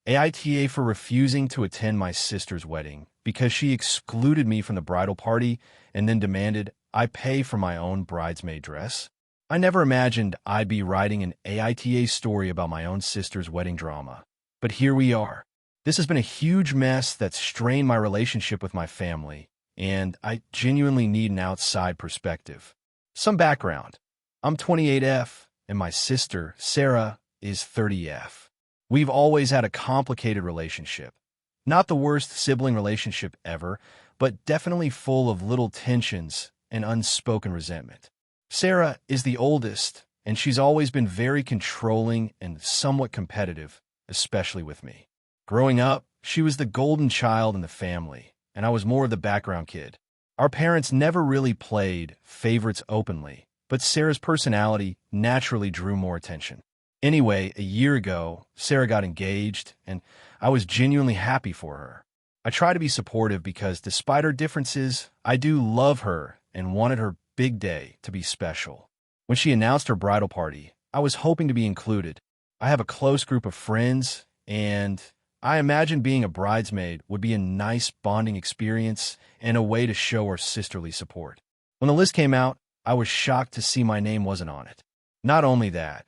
AITA for refusing to attend my sister's wedding because she excluded me from the bridal party and then demanded I pay for my own bridesmaid dress. I never imagined I'd be writing an AITA story about my own sister's wedding drama. But here we are. This has been a huge mess that's strained my relationship with my family, and I genuinely need an outside perspective. Some background. I'm 28F, and my sister, Sarah, is 30F. We've always had a complicated relationship. Not the worst sibling relationship ever, but definitely full of little tensions and unspoken resentment. Sarah is the oldest, and she's always been very controlling and somewhat competitive, especially with me. Growing up, she was the golden child in the family, and I was more of the background kid. Our parents never really played favorites openly, but Sarah's personality naturally drew more attention. Anyway, a year ago, Sarah got engaged, and I was genuinely happy for her. I try to be supportive because despite our differences, I do love her and wanted her big day to be special. When she announced her bridal party, I was hoping to be included. I have a close group of friends, and I imagine being a bridesmaid would be a nice bonding experience and a way to show our sisterly support. When the list came out, I was shocked to see my name wasn't on it. Not only that,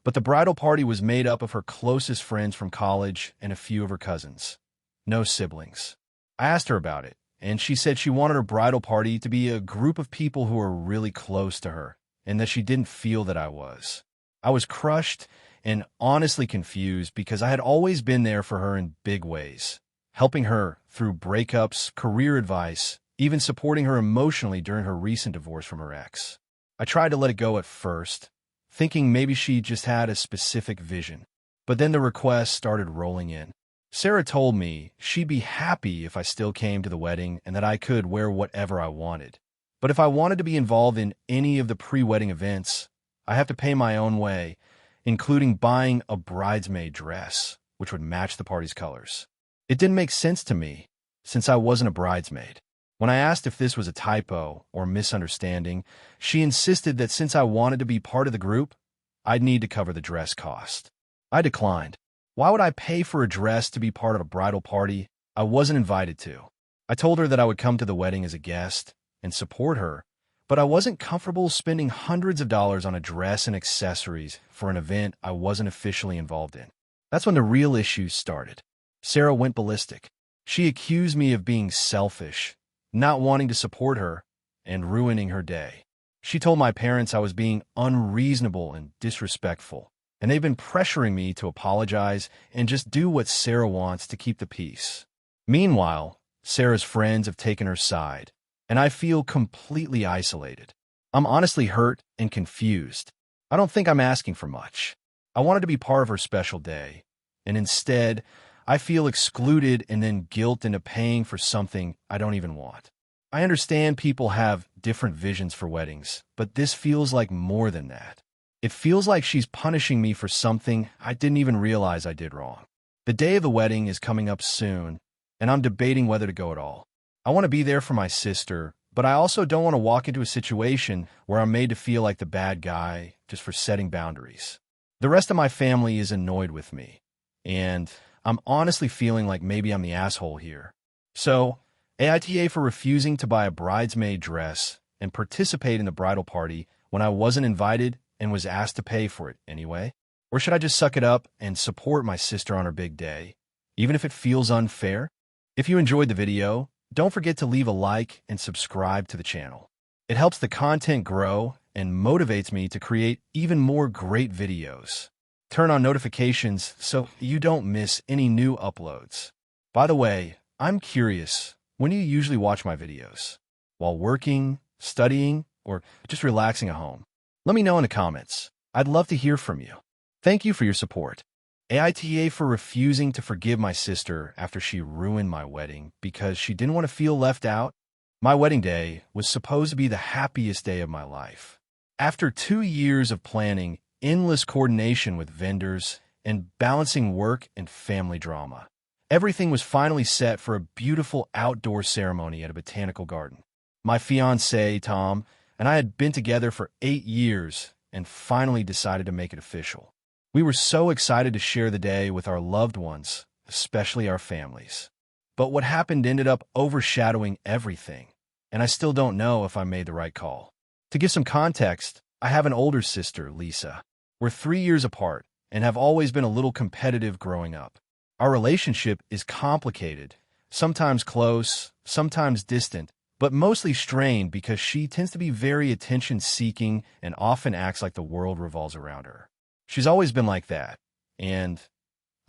but the bridal party was made up of her closest friends from college and a few of her cousins. No siblings. I asked her about it, and she said she wanted her bridal party to be a group of people who were really close to her, and that she didn't feel that I was. I was crushed and honestly confused because I had always been there for her in big ways, helping her through breakups, career advice, even supporting her emotionally during her recent divorce from her ex. I tried to let it go at first, thinking maybe she just had a specific vision. But then the requests started rolling in. Sarah told me she'd be happy if I still came to the wedding and that I could wear whatever I wanted. But if I wanted to be involved in any of the pre-wedding events, I have to pay my own way, including buying a bridesmaid dress, which would match the party's colors. It didn't make sense to me, since I wasn't a bridesmaid. When I asked if this was a typo or misunderstanding, she insisted that since I wanted to be part of the group, I'd need to cover the dress cost. I declined. Why would I pay for a dress to be part of a bridal party I wasn't invited to? I told her that I would come to the wedding as a guest and support her, but I wasn't comfortable spending hundreds of dollars on a dress and accessories for an event I wasn't officially involved in. That's when the real issues started. Sarah went ballistic. She accused me of being selfish, not wanting to support her, and ruining her day. She told my parents I was being unreasonable and disrespectful, and they've been pressuring me to apologize and just do what Sarah wants to keep the peace. Meanwhile, Sarah's friends have taken her side, and I feel completely isolated. I'm honestly hurt and confused. I don't think I'm asking for much. I wanted to be part of her special day, and instead, I feel excluded and then guilt into paying for something I don't even want. I understand people have different visions for weddings, but this feels like more than that. It feels like she's punishing me for something I didn't even realize I did wrong. The day of the wedding is coming up soon, and I'm debating whether to go at all. I want to be there for my sister, but I also don't want to walk into a situation where I'm made to feel like the bad guy just for setting boundaries. The rest of my family is annoyed with me, and I'm honestly feeling like maybe I'm the asshole here. So, AITA for refusing to buy a bridesmaid dress and participate in the bridal party when I wasn't invited and was asked to pay for it anyway? Or should I just suck it up and support my sister on her big day, even if it feels unfair? If you enjoyed the video, don't forget to leave a like and subscribe to the channel. It helps the content grow and motivates me to create even more great videos. Turn on notifications so you don't miss any new uploads. By the way, I'm curious, when do you usually watch my videos? While working, studying, or just relaxing at home? Let me know in the comments. I'd love to hear from you. Thank you for your support. AITA for refusing to forgive my sister after she ruined my wedding because she didn't want to feel left out. My wedding day was supposed to be the happiest day of my life. After 2 years of planning, endless coordination with vendors, and balancing work and family drama, everything was finally set for a beautiful outdoor ceremony at a botanical garden. My fiancé, Tom, and I had been together for 8 years and finally decided to make it official. We were so excited to share the day with our loved ones, especially our families. But what happened ended up overshadowing everything, and I still don't know if I made the right call. To give some context, I have an older sister, Lisa. We're 3 years apart and have always been a little competitive growing up. Our relationship is complicated, sometimes close, sometimes distant, but mostly strained because she tends to be very attention-seeking and often acts like the world revolves around her. She's always been like that, and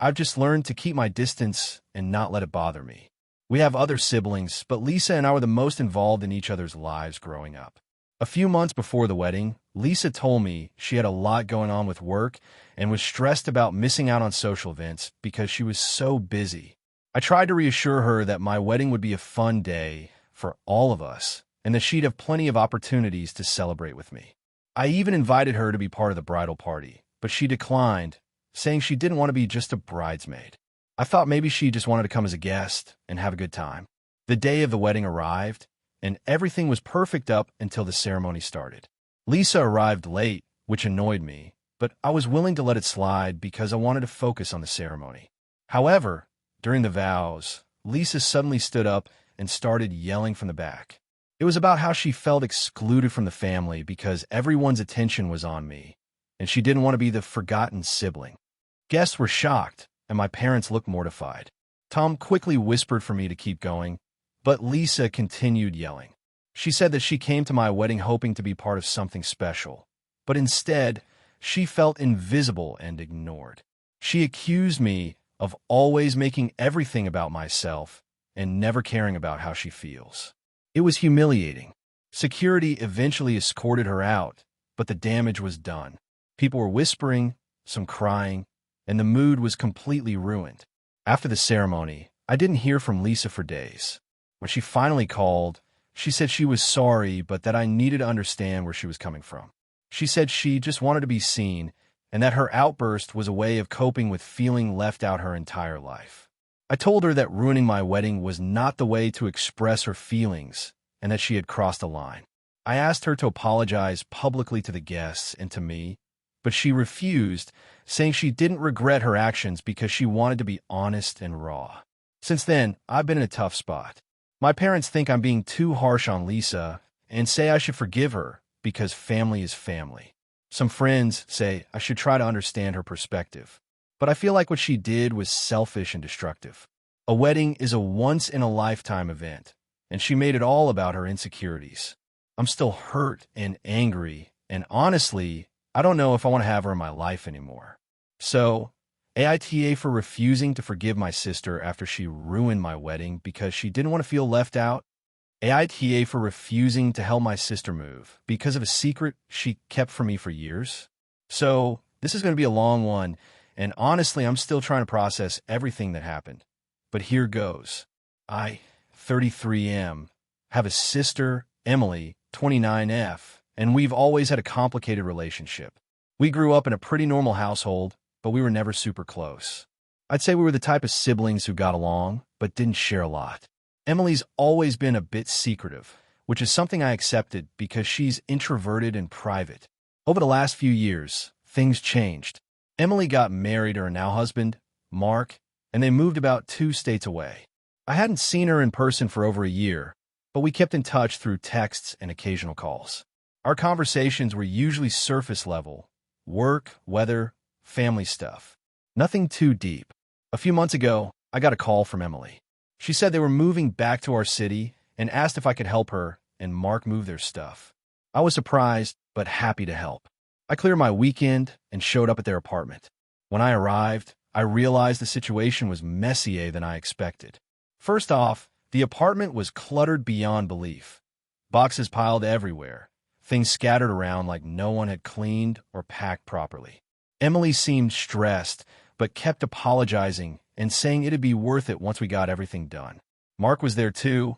I've just learned to keep my distance and not let it bother me. We have other siblings, but Lisa and I were the most involved in each other's lives growing up. A few months before the wedding, Lisa told me she had a lot going on with work and was stressed about missing out on social events because she was so busy. I tried to reassure her that my wedding would be a fun day for all of us and that she'd have plenty of opportunities to celebrate with me. I even invited her to be part of the bridal party, but she declined, saying she didn't want to be just a bridesmaid. I thought maybe she just wanted to come as a guest and have a good time. The day of the wedding arrived, and everything was perfect up until the ceremony started. Lisa arrived late, which annoyed me, but I was willing to let it slide because I wanted to focus on the ceremony. However, during the vows, Lisa suddenly stood up and started yelling from the back. It was about how she felt excluded from the family because everyone's attention was on me, and she didn't want to be the forgotten sibling. Guests were shocked, and my parents looked mortified. Tom quickly whispered for me to keep going, but Lisa continued yelling. She said that she came to my wedding hoping to be part of something special, but instead, she felt invisible and ignored. She accused me of always making everything about myself and never caring about how she feels. It was humiliating. Security eventually escorted her out, but the damage was done. People were whispering, some crying, and the mood was completely ruined. After the ceremony, I didn't hear from Lisa for days. When she finally called, she said she was sorry, but that I needed to understand where she was coming from. She said she just wanted to be seen, and that her outburst was a way of coping with feeling left out her entire life. I told her that ruining my wedding was not the way to express her feelings, and that she had crossed a line. I asked her to apologize publicly to the guests and to me, but she refused, saying she didn't regret her actions because she wanted to be honest and raw. Since then, I've been in a tough spot. My parents think I'm being too harsh on Lisa and say I should forgive her because family is family. Some friends say I should try to understand her perspective, but I feel like what she did was selfish and destructive. A wedding is a once-in-a-lifetime event, and she made it all about her insecurities. I'm still hurt and angry, and honestly, I don't know if I want to have her in my life anymore. So, AITA for refusing to forgive my sister after she ruined my wedding because she didn't want to feel left out. AITA for refusing to help my sister move because of a secret she kept from me for years. So, this is going to be a long one, and honestly, I'm still trying to process everything that happened. But here goes. I, 33M, have a sister, Emily, 29F, and we've always had a complicated relationship. We grew up in a pretty normal household, but we were never super close. I'd say we were the type of siblings who got along, but didn't share a lot. Emily's always been a bit secretive, which is something I accepted because she's introverted and private. Over the last few years, things changed. Emily got married to her now husband, Mark, and they moved about 2 states away. I hadn't seen her in person for over a year, but we kept in touch through texts and occasional calls. Our conversations were usually surface level: work, weather, family stuff. Nothing too deep. A few months ago, I got a call from Emily. She said they were moving back to our city and asked if I could help her and Mark move their stuff. I was surprised, but happy to help. I cleared my weekend and showed up at their apartment. When I arrived, I realized the situation was messier than I expected. First off, the apartment was cluttered beyond belief. Boxes piled everywhere, things scattered around like no one had cleaned or packed properly. Emily seemed stressed, but kept apologizing and saying it'd be worth it once we got everything done. Mark was there too,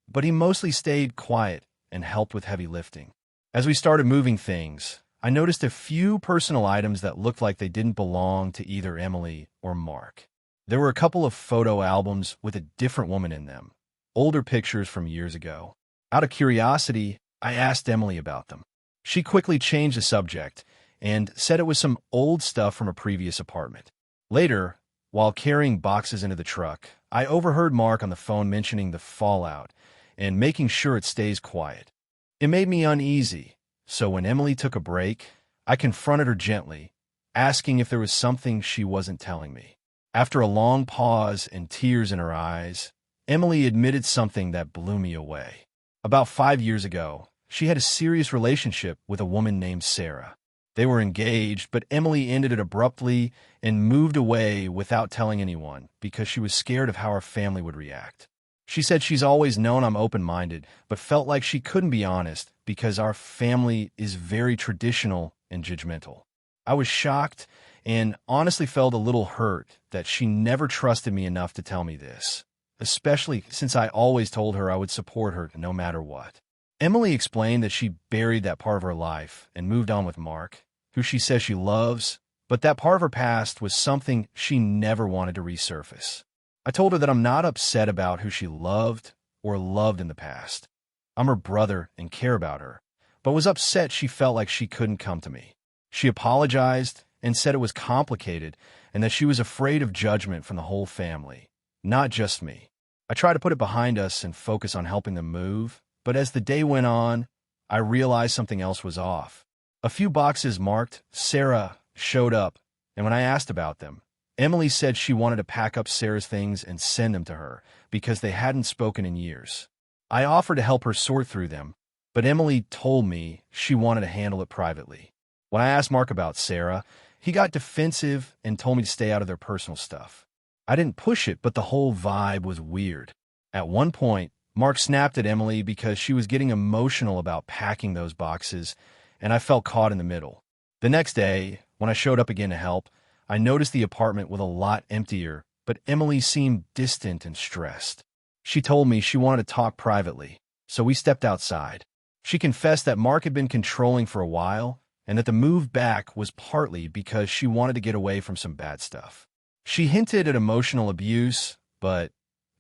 but he mostly stayed quiet and helped with heavy lifting. As we started moving things, I noticed a few personal items that looked like they didn't belong to either Emily or Mark. There were a couple of photo albums with a different woman in them, older pictures from years ago. Out of curiosity, I asked Emily about them. She quickly changed the subject and said it was some old stuff from a previous apartment. Later, while carrying boxes into the truck, I overheard Mark on the phone mentioning the fallout and making sure it stays quiet. It made me uneasy, so when Emily took a break, I confronted her gently, asking if there was something she wasn't telling me. After a long pause and tears in her eyes, Emily admitted something that blew me away. About 5 years ago, she had a serious relationship with a woman named Sarah. They were engaged, but Emily ended it abruptly and moved away without telling anyone because she was scared of how her family would react. She said she's always known I'm open-minded, but felt like she couldn't be honest because our family is very traditional and judgmental. I was shocked and honestly felt a little hurt that she never trusted me enough to tell me this, especially since I always told her I would support her no matter what. Emily explained that she buried that part of her life and moved on with Mark, who she says she loves, but that part of her past was something she never wanted to resurface. I told her that I'm not upset about who she loved or loved in the past. I'm her brother and care about her, but was upset she felt like she couldn't come to me. She apologized and said it was complicated and that she was afraid of judgment from the whole family, not just me. I tried to put it behind us and focus on helping them move, but as the day went on, I realized something else was off. A few boxes marked Sarah showed up, and when I asked about them, Emily said she wanted to pack up Sarah's things and send them to her because they hadn't spoken in years. I offered to help her sort through them, but Emily told me she wanted to handle it privately. When I asked Mark about Sarah, he got defensive and told me to stay out of their personal stuff. I didn't push it, but the whole vibe was weird. At one point, Mark snapped at Emily because she was getting emotional about packing those boxes, and I felt caught in the middle. The next day, when I showed up again to help, I noticed the apartment was a lot emptier, but Emily seemed distant and stressed. She told me she wanted to talk privately, so we stepped outside. She confessed that Mark had been controlling for a while, and that the move back was partly because she wanted to get away from some bad stuff. She hinted at emotional abuse, but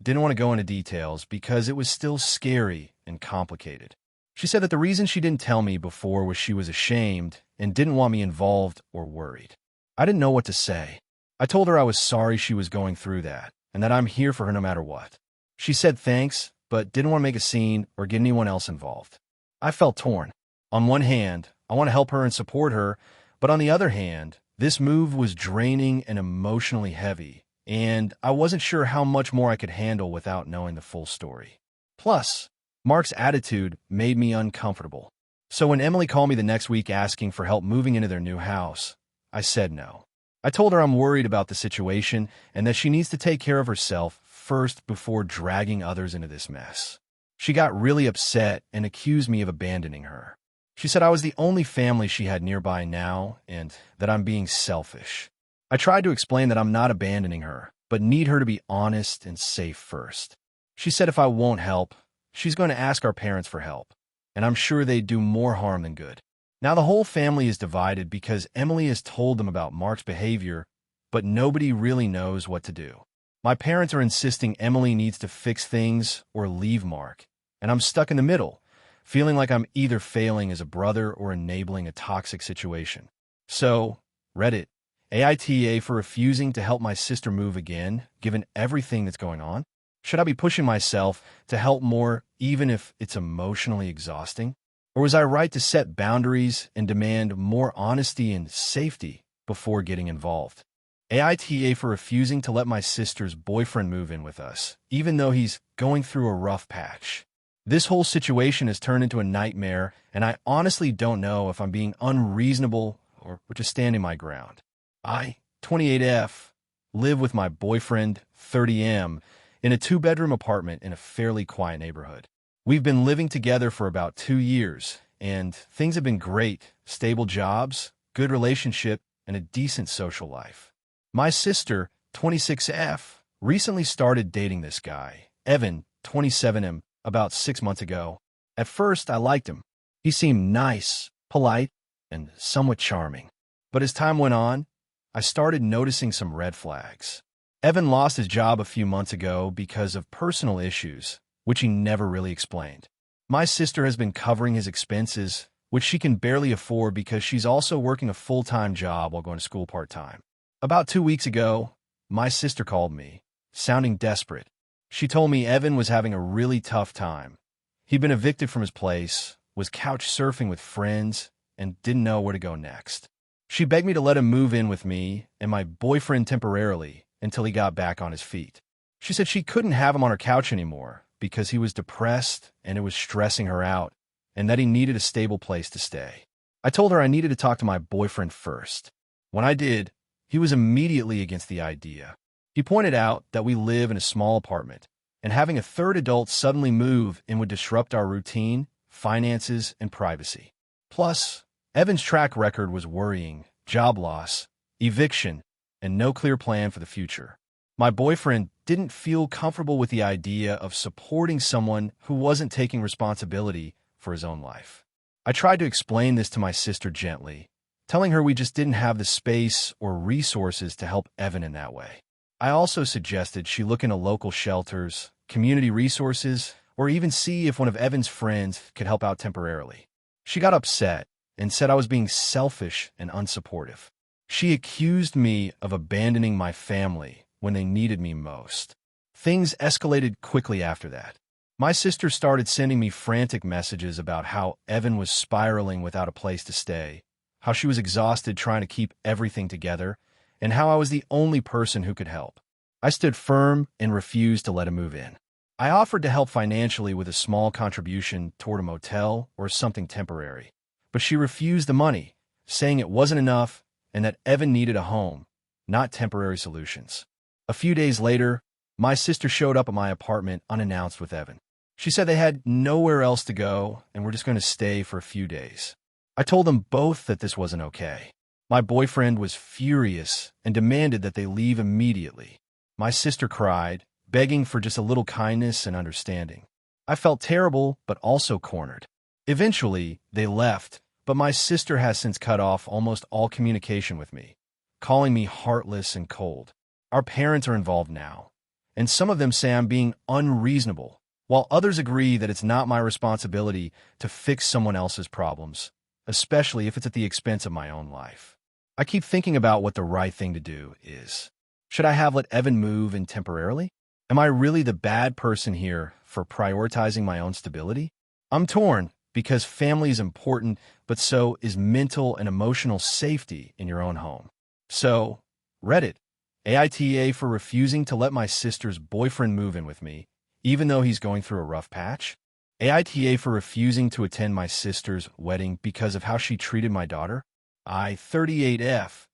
didn't want to go into details because it was still scary and complicated. She said that the reason she didn't tell me before was she was ashamed and didn't want me involved or worried. I didn't know what to say. I told her I was sorry she was going through that and that I'm here for her no matter what. She said thanks, but didn't want to make a scene or get anyone else involved. I felt torn. On one hand, I want to help her and support her, but on the other hand, this move was draining and emotionally heavy, and I wasn't sure how much more I could handle without knowing the full story. Plus, Mark's attitude made me uncomfortable. So when Emily called me the next week asking for help moving into their new house, I said no. I told her I'm worried about the situation and that she needs to take care of herself first before dragging others into this mess. She got really upset and accused me of abandoning her. She said I was the only family she had nearby now and that I'm being selfish. I tried to explain that I'm not abandoning her, but need her to be honest and safe first. She said if I won't help, she's going to ask our parents for help, and I'm sure they'd do more harm than good. Now the whole family is divided because Emily has told them about Mark's behavior, but nobody really knows what to do. My parents are insisting Emily needs to fix things or leave Mark, and I'm stuck in the middle, feeling like I'm either failing as a brother or enabling a toxic situation. So, Reddit, AITA for refusing to help my sister move again, given everything that's going on? Should I be pushing myself to help more even if it's emotionally exhausting? Or was I right to set boundaries and demand more honesty and safety before getting involved? AITA for refusing to let my sister's boyfriend move in with us, even though he's going through a rough patch. This whole situation has turned into a nightmare, and I honestly don't know if I'm being unreasonable or just standing my ground. I, 28F, live with my boyfriend, 30M, in a 2-bedroom apartment in a fairly quiet neighborhood. We've been living together for about 2 years, and things have been great. Stable jobs, good relationship, and a decent social life. My sister, 26F, recently started dating this guy, Evan, 27M, about 6 months ago. At first, I liked him. He seemed nice, polite, and somewhat charming. But as time went on, I started noticing some red flags. Evan lost his job a few months ago because of personal issues, which he never really explained. My sister has been covering his expenses, which she can barely afford because she's also working a full-time job while going to school part-time. About 2 weeks ago, my sister called me, sounding desperate. She told me Evan was having a really tough time. He'd been evicted from his place, was couch surfing with friends, and didn't know where to go next. She begged me to let him move in with me and my boyfriend temporarily until he got back on his feet. She said she couldn't have him on her couch anymore because he was depressed and it was stressing her out, and that he needed a stable place to stay. I told her I needed to talk to my boyfriend first. When I did, he was immediately against the idea. He pointed out that we live in a small apartment, and having a third adult suddenly move in would disrupt our routine, finances, and privacy. Plus, Evan's track record was worrying: job loss, eviction, and no clear plan for the future. My boyfriend didn't feel comfortable with the idea of supporting someone who wasn't taking responsibility for his own life. I tried to explain this to my sister gently, telling her we just didn't have the space or resources to help Evan in that way. I also suggested she look into local shelters, community resources, or even see if one of Evan's friends could help out temporarily. She got upset and said I was being selfish and unsupportive. She accused me of abandoning my family when they needed me most. Things escalated quickly after that. My sister started sending me frantic messages about how Evan was spiraling without a place to stay, how she was exhausted trying to keep everything together, and how I was the only person who could help. I stood firm and refused to let him move in. I offered to help financially with a small contribution toward a motel or something temporary, but she refused the money, saying it wasn't enough and that Evan needed a home, not temporary solutions. A few days later, my sister showed up at my apartment unannounced with Evan. She said they had nowhere else to go and were just going to stay for a few days. I told them both that this wasn't okay. My boyfriend was furious and demanded that they leave immediately. My sister cried, begging for just a little kindness and understanding. I felt terrible, but also cornered. Eventually, they left, but my sister has since cut off almost all communication with me, calling me heartless and cold. Our parents are involved now, and some of them say I'm being unreasonable, while others agree that it's not my responsibility to fix someone else's problems, especially if it's at the expense of my own life. I keep thinking about what the right thing to do is. Should I have let Evan move in temporarily? Am I really the bad person here for prioritizing my own stability? I'm torn because family is important, but so is mental and emotional safety in your own home. So, Reddit, AITA for refusing to let my sister's boyfriend move in with me, even though he's going through a rough patch. AITA for refusing to attend my sister's wedding because of how she treated my daughter. I, 38F,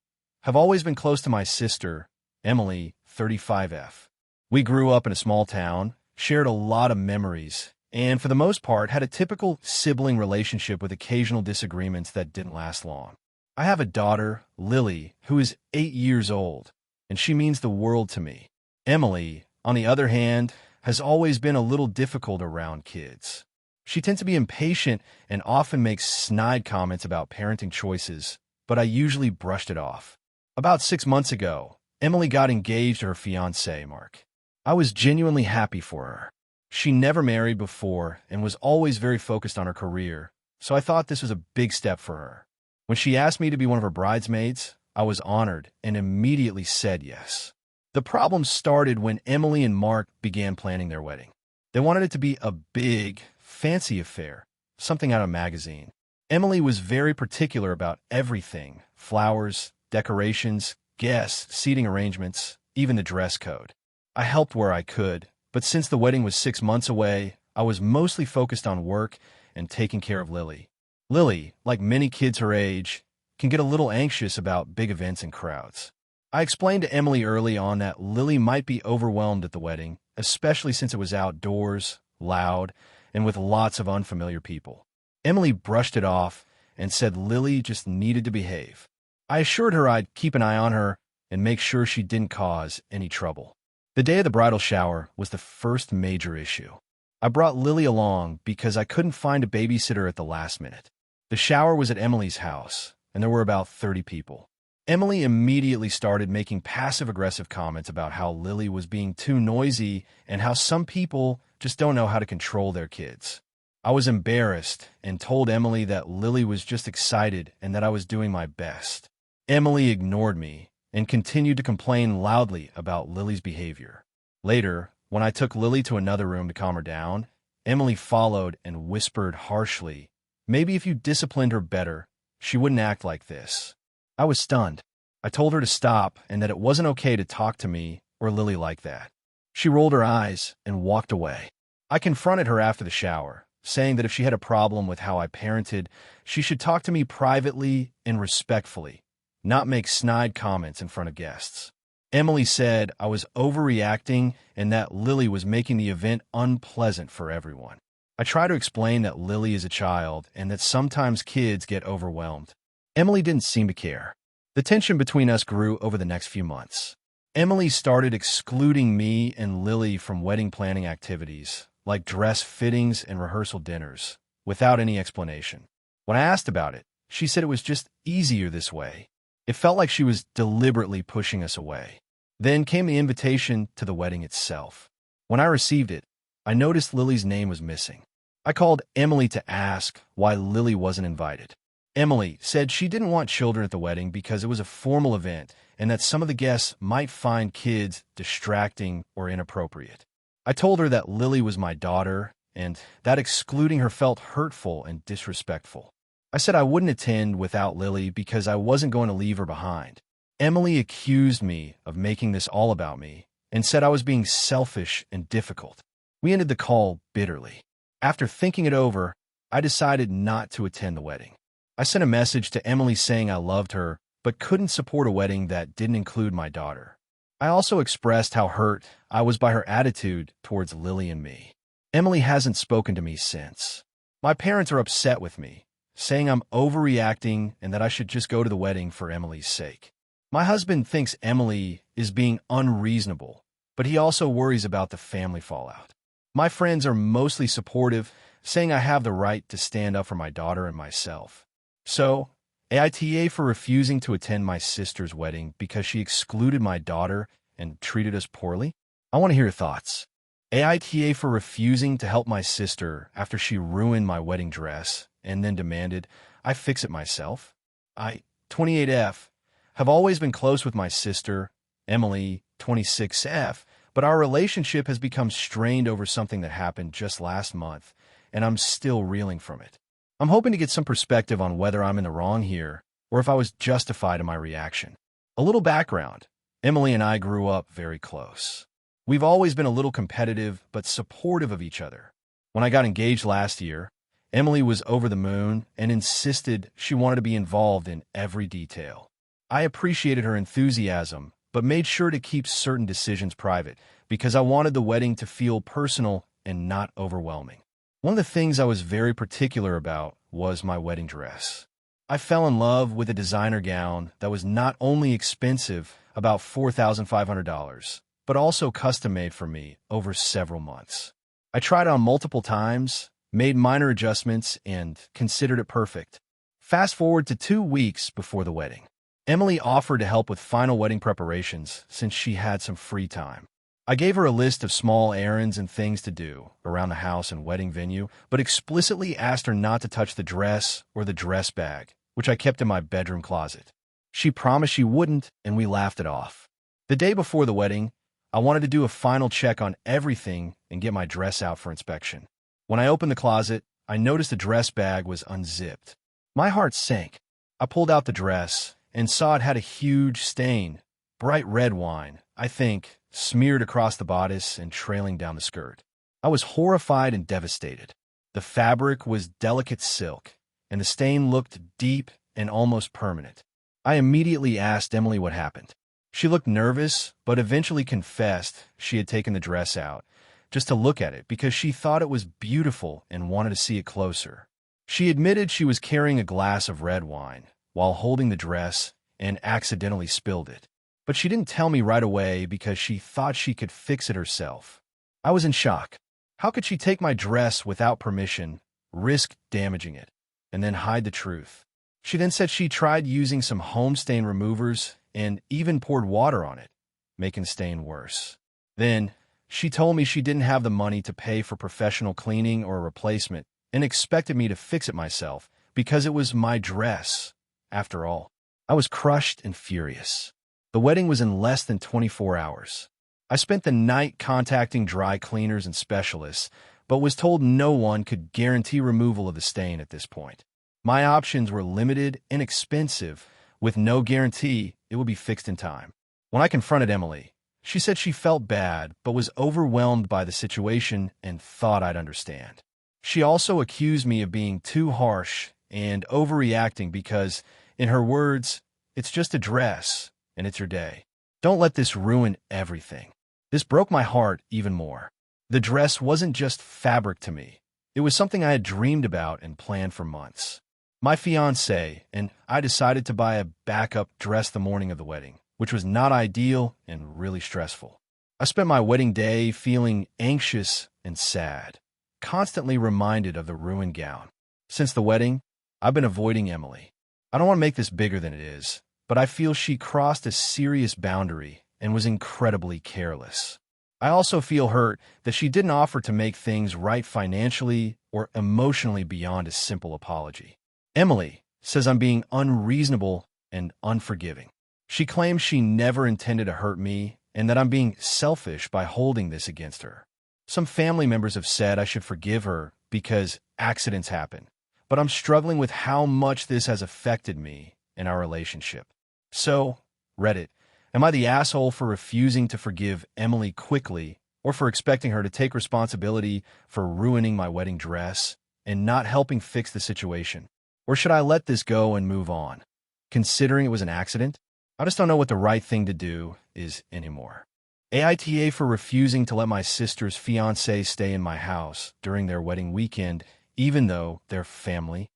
have always been close to my sister, Emily, 35F. We grew up in a small town, shared a lot of memories, and for the most part had a typical sibling relationship with occasional disagreements that didn't last long. I have a daughter, Lily, who is 8 years old, and she means the world to me. Emily, on the other hand, has always been a little difficult around kids. She tends to be impatient and often makes snide comments about parenting choices, but I usually brushed it off. About 6 months ago, Emily got engaged to her fiancé, Mark. I was genuinely happy for her. She never married before and was always very focused on her career, so I thought this was a big step for her. When she asked me to be one of her bridesmaids, I was honored and immediately said yes. The problem started when Emily and Mark began planning their wedding. They wanted it to be a big, fancy affair, something out of a magazine. Emily was very particular about everything: flowers, decorations, guests, seating arrangements, even the dress code. I helped where I could, but since the wedding was 6 months away, I was mostly focused on work and taking care of Lily. Lily, like many kids her age, can get a little anxious about big events and crowds. I explained to Emily early on that Lily might be overwhelmed at the wedding, especially since it was outdoors, loud, and with lots of unfamiliar people. Emily brushed it off and said Lily just needed to behave. I assured her I'd keep an eye on her and make sure she didn't cause any trouble. The day of the bridal shower was the first major issue. I brought Lily along because I couldn't find a babysitter at the last minute. The shower was at Emily's house, and there were about 30 people. Emily immediately started making passive-aggressive comments about how Lily was being too noisy and how some people just don't know how to control their kids. I was embarrassed and told Emily that Lily was just excited and that I was doing my best. Emily ignored me and continued to complain loudly about Lily's behavior. Later, when I took Lily to another room to calm her down, Emily followed and whispered harshly, "Maybe if you disciplined her better, she wouldn't act like this." I was stunned. I told her to stop and that it wasn't okay to talk to me or Lily like that. She rolled her eyes and walked away. I confronted her after the shower, saying that if she had a problem with how I parented, she should talk to me privately and respectfully, not make snide comments in front of guests. Emily said I was overreacting and that Lily was making the event unpleasant for everyone. I tried to explain that Lily is a child and that sometimes kids get overwhelmed. Emily didn't seem to care. The tension between us grew over the next few months. Emily started excluding me and Lily from wedding planning activities, like dress fittings and rehearsal dinners, without any explanation. When I asked about it, she said it was just easier this way. It felt like she was deliberately pushing us away. Then came the invitation to the wedding itself. When I received it, I noticed Lily's name was missing. I called Emily to ask why Lily wasn't invited. Emily said she didn't want children at the wedding because it was a formal event and that some of the guests might find kids distracting or inappropriate. I told her that Lily was my daughter and that excluding her felt hurtful and disrespectful. I said I wouldn't attend without Lily because I wasn't going to leave her behind. Emily accused me of making this all about me and said I was being selfish and difficult. We ended the call bitterly. After thinking it over, I decided not to attend the wedding. I sent a message to Emily saying I loved her, but couldn't support a wedding that didn't include my daughter. I also expressed how hurt I was by her attitude towards Lily and me. Emily hasn't spoken to me since. My parents are upset with me, saying I'm overreacting and that I should just go to the wedding for Emily's sake. My husband thinks Emily is being unreasonable, but he also worries about the family fallout. My friends are mostly supportive, saying I have the right to stand up for my daughter and myself. So, AITA for refusing to attend my sister's wedding because she excluded my daughter and treated us poorly? I want to hear your thoughts. AITA for refusing to help my sister after she ruined my wedding dress and then demanded I fix it myself? I, 28F, have always been close with my sister, Emily, 26F, but our relationship has become strained over something that happened just last month, and I'm still reeling from it. I'm hoping to get some perspective on whether I'm in the wrong here or if I was justified in my reaction. A little background. Emily and I grew up very close. We've always been a little competitive but supportive of each other. When I got engaged last year, Emily was over the moon and insisted she wanted to be involved in every detail. I appreciated her enthusiasm, but made sure to keep certain decisions private because I wanted the wedding to feel personal and not overwhelming. One of the things I was very particular about was my wedding dress. I fell in love with a designer gown that was not only expensive, about $4,500, but also custom-made for me over several months. I tried it on multiple times, made minor adjustments, and considered it perfect. Fast forward to 2 weeks before the wedding. Emily offered to help with final wedding preparations since she had some free time. I gave her a list of small errands and things to do around the house and wedding venue, but explicitly asked her not to touch the dress or the dress bag, which I kept in my bedroom closet. She promised she wouldn't, and we laughed it off. The day before the wedding, I wanted to do a final check on everything and get my dress out for inspection. When I opened the closet, I noticed the dress bag was unzipped. My heart sank. I pulled out the dress and saw it had a huge stain, bright red wine, I think, smeared across the bodice and trailing down the skirt. I was horrified and devastated. The fabric was delicate silk, and the stain looked deep and almost permanent. I immediately asked Emily what happened. She looked nervous, but eventually confessed she had taken the dress out, just to look at it because she thought it was beautiful and wanted to see it closer. She admitted she was carrying a glass of red wine while holding the dress and accidentally spilled it. But she didn't tell me right away because she thought she could fix it herself. I was in shock. How could she take my dress without permission, risk damaging it, and then hide the truth? She then said she tried using some home stain removers and even poured water on it, making the stain worse. Then, she told me she didn't have the money to pay for professional cleaning or a replacement and expected me to fix it myself because it was my dress, after all. I was crushed and furious. The wedding was in less than 24 hours. I spent the night contacting dry cleaners and specialists, but was told no one could guarantee removal of the stain at this point. My options were limited and expensive, with no guarantee it would be fixed in time. When I confronted Emily, she said she felt bad but was overwhelmed by the situation and thought I'd understand. She also accused me of being too harsh and overreacting because, in her words, it's just a dress and it's your day. Don't let this ruin everything. This broke my heart even more. The dress wasn't just fabric to me. It was something I had dreamed about and planned for months. My fiancé and I decided to buy a backup dress the morning of the wedding, which was not ideal and really stressful. I spent my wedding day feeling anxious and sad, constantly reminded of the ruined gown. Since the wedding, I've been avoiding Emily. I don't want to make this bigger than it is, but I feel she crossed a serious boundary and was incredibly careless. I also feel hurt that she didn't offer to make things right financially or emotionally beyond a simple apology. Emily says I'm being unreasonable and unforgiving. She claims she never intended to hurt me and that I'm being selfish by holding this against her. Some family members have said I should forgive her because accidents happen, but I'm struggling with how much this has affected me and our relationship. So, Reddit, am I the asshole for refusing to forgive Emily quickly or for expecting her to take responsibility for ruining my wedding dress and not helping fix the situation? Or should I let this go and move on, considering it was an accident? I just don't know what the right thing to do is anymore. AITA for refusing to let my sister's fiancé stay in my house during their wedding weekend, even though they're family.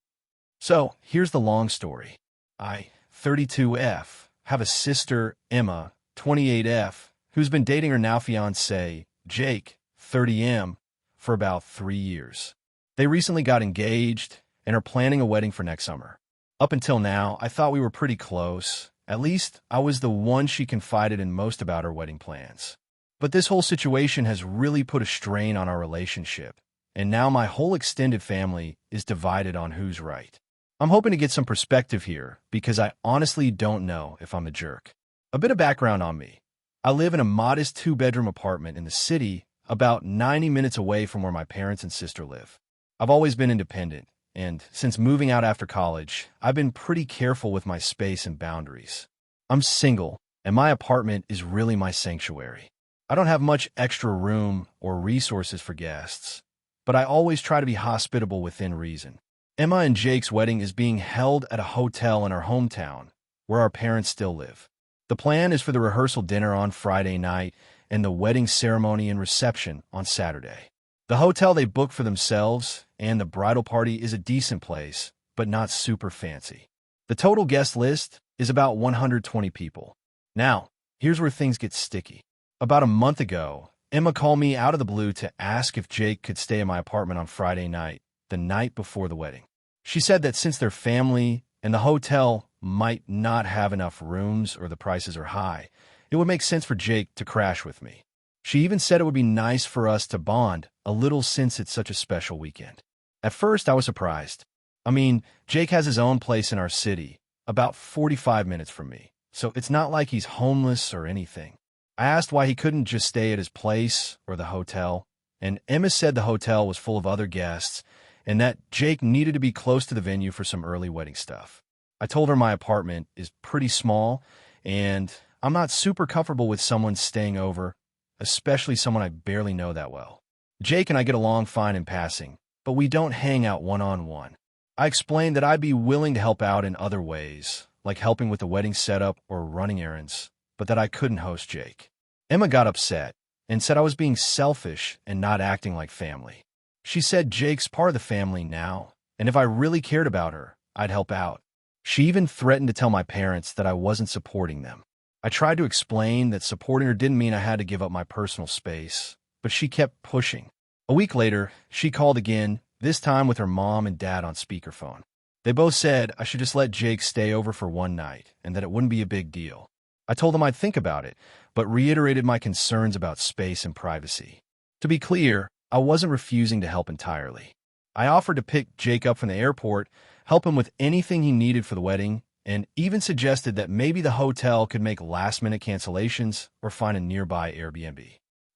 So, here's the long story. I, 32F, have a sister, Emma, 28F, who's been dating her now fiancé, Jake, 30M, for about 3 years. They recently got engaged and are planning a wedding for next summer. Up until now, I thought we were pretty close. At least, I was the one she confided in most about her wedding plans. But this whole situation has really put a strain on our relationship, and now my whole extended family is divided on who's right. I'm hoping to get some perspective here, because I honestly don't know if I'm a jerk. A bit of background on me. I live in a modest 2-bedroom apartment in the city, about 90 minutes away from where my parents and sister live. I've always been independent, and since moving out after college, I've been pretty careful with my space and boundaries. I'm single, and my apartment is really my sanctuary. I don't have much extra room or resources for guests, but I always try to be hospitable within reason. Emma and Jake's wedding is being held at a hotel in our hometown, where our parents still live. The plan is for the rehearsal dinner on Friday night and the wedding ceremony and reception on Saturday. The hotel they booked for themselves and the bridal party is a decent place, but not super fancy. The total guest list is about 120 people. Now, here's where things get sticky. About a month ago, Emma called me out of the blue to ask if Jake could stay in my apartment on Friday night, the night before the wedding. She said that since they're family and the hotel might not have enough rooms or the prices are high, it would make sense for Jake to crash with me. She even said it would be nice for us to bond a little since it's such a special weekend. At first, I was surprised. I mean, Jake has his own place in our city, about 45 minutes from me, so it's not like he's homeless or anything. I asked why he couldn't just stay at his place or the hotel, and Emma said the hotel was full of other guests and that Jake needed to be close to the venue for some early wedding stuff. I told her my apartment is pretty small, and I'm not super comfortable with someone staying over, especially someone I barely know that well. Jake and I get along fine in passing, but we don't hang out one-on-one. I explained that I'd be willing to help out in other ways, like helping with the wedding setup or running errands, but that I couldn't host Jake. Emma got upset and said I was being selfish and not acting like family. She said Jake's part of the family now, and if I really cared about her, I'd help out. She even threatened to tell my parents that I wasn't supporting them. I tried to explain that supporting her didn't mean I had to give up my personal space, but she kept pushing. A week later, she called again, this time with her mom and dad on speakerphone. They both said I should just let Jake stay over for one night and that it wouldn't be a big deal. I told them I'd think about it, but reiterated my concerns about space and privacy. To be clear, I wasn't refusing to help entirely. I offered to pick Jake up from the airport, help him with anything he needed for the wedding, and even suggested that maybe the hotel could make last-minute cancellations or find a nearby Airbnb.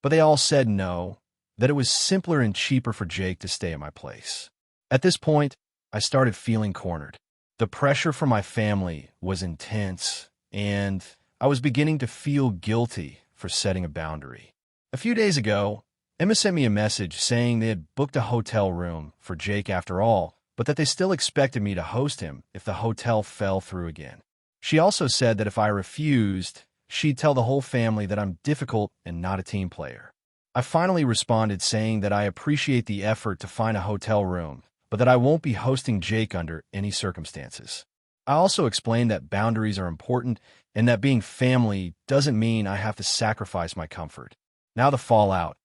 But they all said no, that it was simpler and cheaper for Jake to stay at my place. At this point, I started feeling cornered. The pressure from my family was intense, and I was beginning to feel guilty for setting a boundary. A few days ago, Emma sent me a message saying they had booked a hotel room for Jake after all, but that they still expected me to host him if the hotel fell through again. She also said that if I refused, she'd tell the whole family that I'm difficult and not a team player. I finally responded saying that I appreciate the effort to find a hotel room, but that I won't be hosting Jake under any circumstances. I also explained that boundaries are important and that being family doesn't mean I have to sacrifice my comfort. Now the fallout.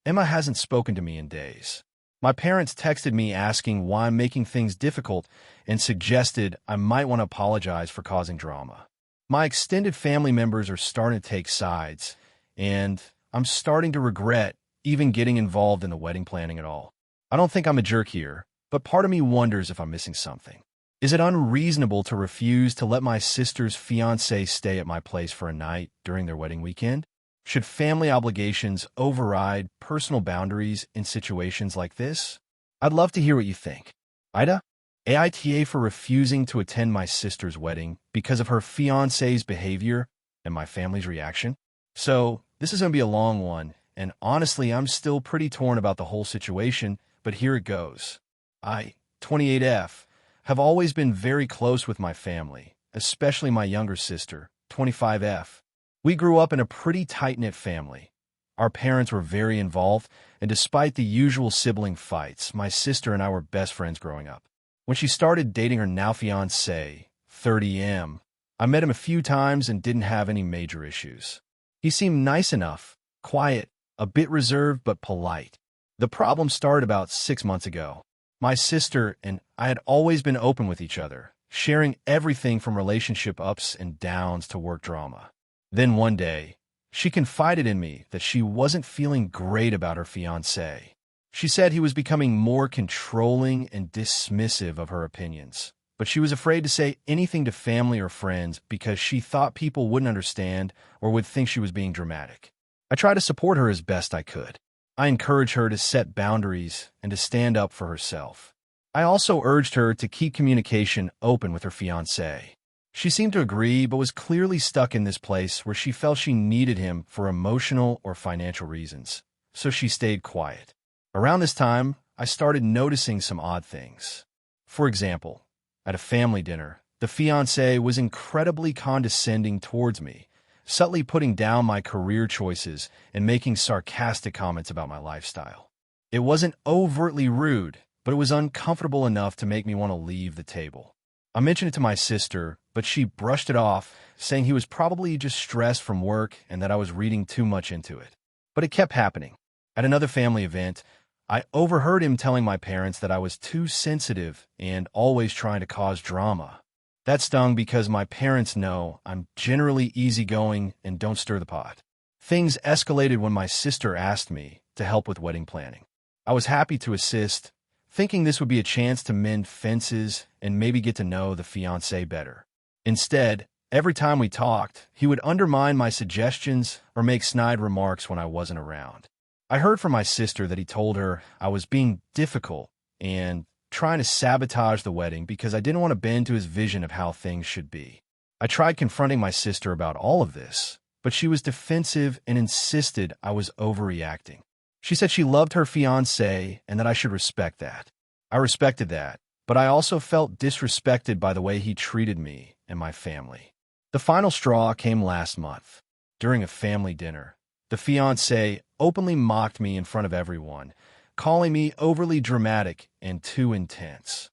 Emma hasn't spoken to me in days. My parents texted me asking why I'm making things difficult and suggested I might want to apologize for causing drama. My extended family members are starting to take sides, and I'm starting to regret even getting involved in the wedding planning at all. I don't think I'm a jerk here, but part of me wonders if I'm missing something. Is it unreasonable to refuse to let my sister's fiancé stay at my place for a night during their wedding weekend? Should family obligations override personal boundaries in situations like this? I'd love to hear what you think. AITA? AITA for refusing to attend my sister's wedding because of her fiancé's behavior and my family's reaction. So, this is going to be a long one, and honestly, I'm still pretty torn about the whole situation, but here it goes. I, 28F, have always been very close with my family, especially my younger sister, 25F. We grew up in a pretty tight-knit family. Our parents were very involved, and despite the usual sibling fights, my sister and I were best friends growing up. When she started dating her now fiancé, 30M, I met him a few times and didn't have any major issues. He seemed nice enough, quiet, a bit reserved but polite. The problem started about 6 months ago. My sister and I had always been open with each other, sharing everything from relationship ups and downs to work drama. Then one day, she confided in me that she wasn't feeling great about her fiancé. She said he was becoming more controlling and dismissive of her opinions, but she was afraid to say anything to family or friends because she thought people wouldn't understand or would think she was being dramatic. I tried to support her as best I could. I encouraged her to set boundaries and to stand up for herself. I also urged her to keep communication open with her fiancé. She seemed to agree, but was clearly stuck in this place where she felt she needed him for emotional or financial reasons, so she stayed quiet. Around this time, I started noticing some odd things. For example, at a family dinner, the fiancé was incredibly condescending towards me, subtly putting down my career choices and making sarcastic comments about my lifestyle. It wasn't overtly rude, but it was uncomfortable enough to make me want to leave the table. I mentioned it to my sister, but she brushed it off, saying he was probably just stressed from work and that I was reading too much into it. But it kept happening. At another family event, I overheard him telling my parents that I was too sensitive and always trying to cause drama. That stung because my parents know I'm generally easygoing and don't stir the pot. Things escalated when my sister asked me to help with wedding planning. I was happy to assist, thinking this would be a chance to mend fences and maybe get to know the fiancé better. Instead, every time we talked, he would undermine my suggestions or make snide remarks when I wasn't around. I heard from my sister that he told her I was being difficult and trying to sabotage the wedding because I didn't want to bend to his vision of how things should be. I tried confronting my sister about all of this, but she was defensive and insisted I was overreacting. She said she loved her fiancé and that I should respect that. I respected that, but I also felt disrespected by the way he treated me and my family. The final straw came last month. During a family dinner, the fiancé openly mocked me in front of everyone, calling me overly dramatic and too intense.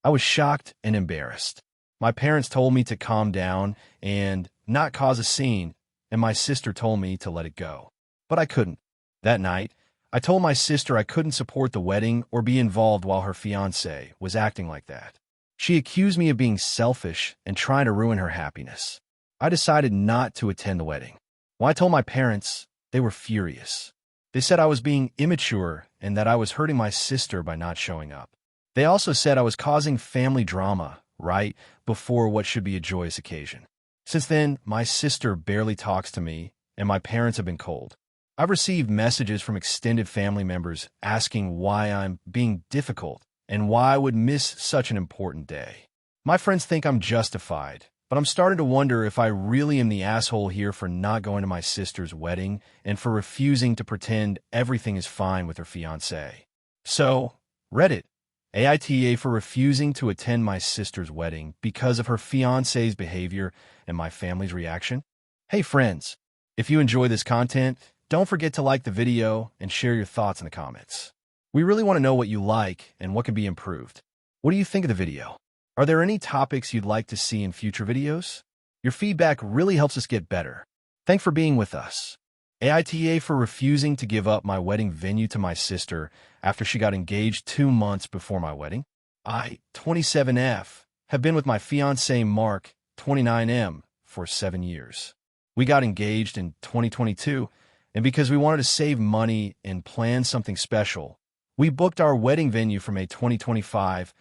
I was shocked and embarrassed. My parents told me to calm down and not cause a scene, and my sister told me to let it go. But I couldn't. That night, I told my sister I couldn't support the wedding or be involved while her fiancé was acting like that. She accused me of being selfish and trying to ruin her happiness. I decided not to attend the wedding. When I told my parents, they were furious. They said I was being immature and that I was hurting my sister by not showing up. They also said I was causing family drama right before what should be a joyous occasion. Since then, my sister barely talks to me, and my parents have been cold. I've received messages from extended family members asking why I'm being difficult and why I would miss such an important day. My friends think I'm justified, but I'm starting to wonder if I really am the asshole here for not going to my sister's wedding and for refusing to pretend everything is fine with her fiancé. So, Reddit, AITA for refusing to attend my sister's wedding because of her fiancé's behavior and my family's reaction. Hey friends, if you enjoy this content, don't forget to like the video and share your thoughts in the comments. We really want to know what you like and what can be improved. What do you think of the video? Are there any topics you'd like to see in future videos? Your feedback really helps us get better. Thanks for being with us. AITA for refusing to give up my wedding venue to my sister after she got engaged 2 months before my wedding. I, 27F, have been with my fiancé Mark, 29M, for 7 years. We got engaged in 2022, and because we wanted to save money and plan something special, we booked our wedding venue for May 2025,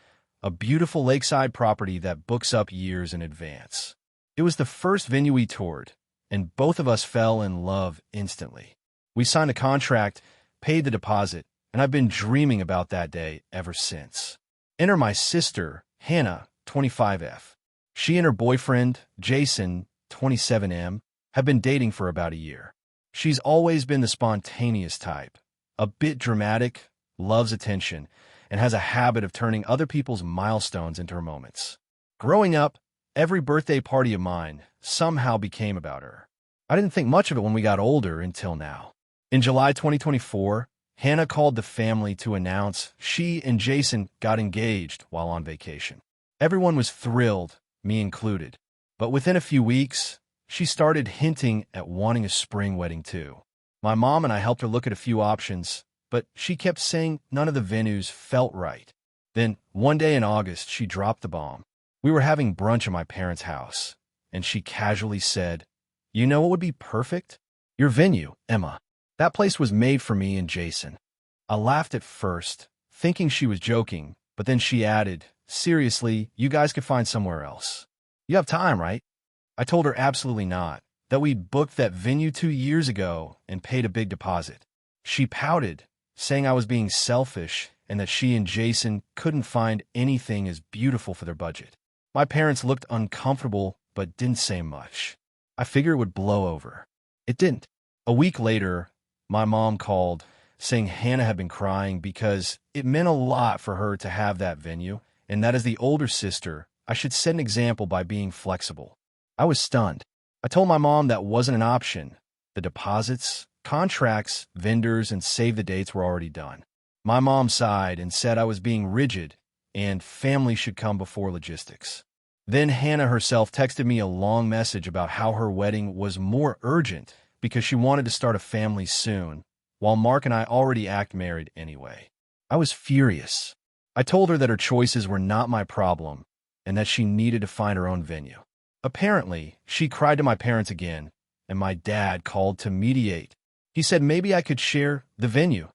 a beautiful lakeside property that books up years in advance. It was the first venue we toured, and both of us fell in love instantly. We signed a contract, paid the deposit, and I've been dreaming about that day ever since. Enter my sister, Hannah, 25F. She and her boyfriend, Jason, 27M, have been dating for about a year. She's always been the spontaneous type, a bit dramatic, loves attention, and has a habit of turning other people's milestones into her moments. Growing up, every birthday party of mine somehow became about her. I didn't think much of it when we got older until now. In July 2024, Hannah called the family to announce she and Jason got engaged while on vacation. Everyone was thrilled, me included. But within a few weeks, she started hinting at wanting a spring wedding too. My mom and I helped her look at a few options, but she kept saying none of the venues felt right. Then, one day in August, she dropped the bomb. We were having brunch at my parents' house, and she casually said, "You know what would be perfect? Your venue, Emma. That place was made for me and Jason." I laughed at first, thinking she was joking, but then she added, "Seriously, you guys could find somewhere else. You have time, right?" I told her absolutely not, that we'd booked that venue 2 years ago and paid a big deposit. She pouted, saying I was being selfish and that she and Jason couldn't find anything as beautiful for their budget. My parents looked uncomfortable but didn't say much. I figured it would blow over. It didn't. A week later, my mom called, saying Hannah had been crying because it meant a lot for her to have that venue, and that as the older sister, I should set an example by being flexible. I was stunned. I told my mom that wasn't an option. The deposits, contracts, vendors, and save the dates were already done. My mom sighed and said I was being rigid and family should come before logistics. Then Hannah herself texted me a long message about how her wedding was more urgent because she wanted to start a family soon, while Mark and I already act married anyway. I was furious. I told her that her choices were not my problem and that she needed to find her own venue. Apparently, she cried to my parents again, and my dad called to mediate. He said maybe I could share the venue,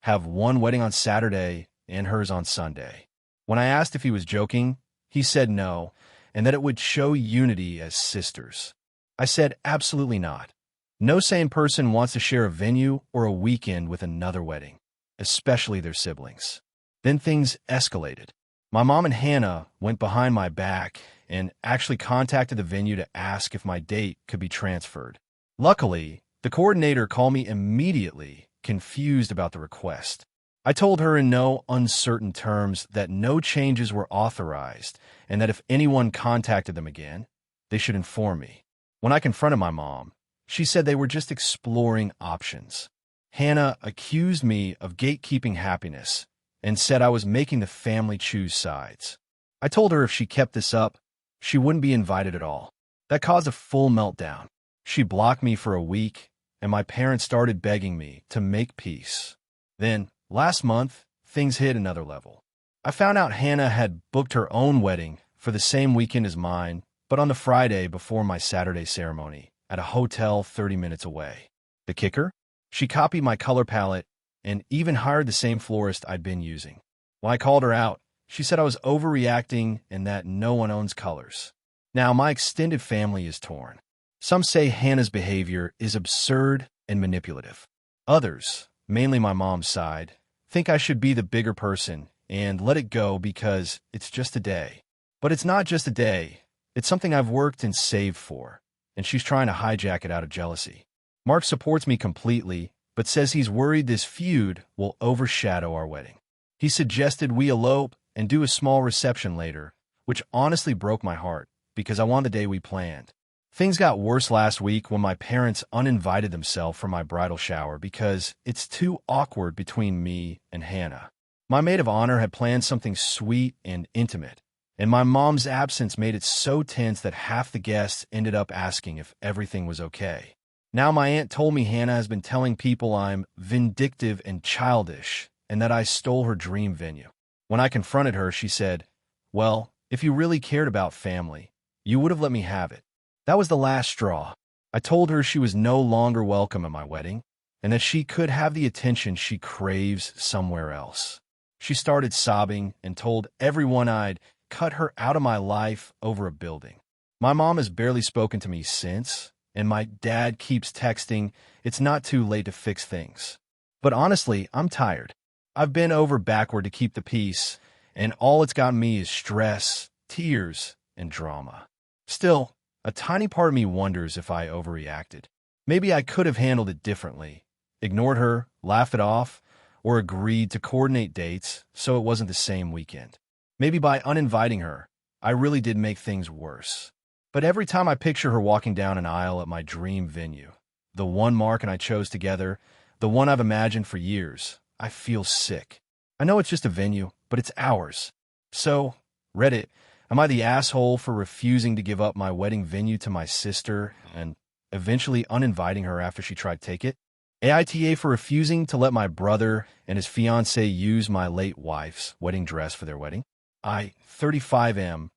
have one wedding on Saturday and hers on Sunday. When I asked if he was joking, he said no, and that it would show unity as sisters. I said absolutely not. No sane person wants to share a venue or a weekend with another wedding, especially their siblings. Then things escalated. My mom and Hannah went behind my back and actually contacted the venue to ask if my date could be transferred. Luckily, the coordinator called me immediately, confused about the request. I told her in no uncertain terms that no changes were authorized and that if anyone contacted them again, they should inform me. When I confronted my mom, she said they were just exploring options. Hannah accused me of gatekeeping happiness and said I was making the family choose sides. I told her if she kept this up, she wouldn't be invited at all. That caused a full meltdown. She blocked me for a week, and my parents started begging me to make peace. Then, last month, things hit another level. I found out Hannah had booked her own wedding for the same weekend as mine, but on the Friday before my Saturday ceremony, at a hotel 30 minutes away. The kicker? She copied my color palette and even hired the same florist I'd been using. When I called her out, She said I was overreacting and that no one owns colors. Now, my extended family is torn. Some say Hannah's behavior is absurd and manipulative. Others, mainly my mom's side, think I should be the bigger person and let it go because it's just a day. But it's not just a day. It's something I've worked and saved for, and she's trying to hijack it out of jealousy. Mark supports me completely, but says he's worried this feud will overshadow our wedding. He suggested we elope and do a small reception later, which honestly broke my heart because I want the day we planned. Things got worse last week when my parents uninvited themselves for my bridal shower because it's too awkward between me and Hannah. My maid of honor had planned something sweet and intimate, and my mom's absence made it so tense that half the guests ended up asking if everything was okay. Now my aunt told me Hannah has been telling people I'm vindictive and childish and that I stole her dream venue. When I confronted her, she said, "Well, if you really cared about family, you would have let me have it." That was the last straw. I told her she was no longer welcome at my wedding and that she could have the attention she craves somewhere else. She started sobbing and told everyone I'd cut her out of my life over a building. My mom has barely spoken to me since, and my dad keeps texting, "It's not too late to fix things." But honestly, I'm tired. I've been over backward to keep the peace, and all it's gotten me is stress, tears, and drama. Still, a tiny part of me wonders if I overreacted. Maybe I could have handled it differently, ignored her, laughed it off, or agreed to coordinate dates so it wasn't the same weekend. Maybe by uninviting her, I really did make things worse. But every time I picture her walking down an aisle at my dream venue, the one Mark and I chose together, the one I've imagined for years, I feel sick. I know it's just a venue, but it's ours. So, Reddit, am I the asshole for refusing to give up my wedding venue to my sister and eventually uninviting her after she tried to take it? AITA for refusing to let my brother and his fiancée use my late wife's wedding dress for their wedding? I, 35M,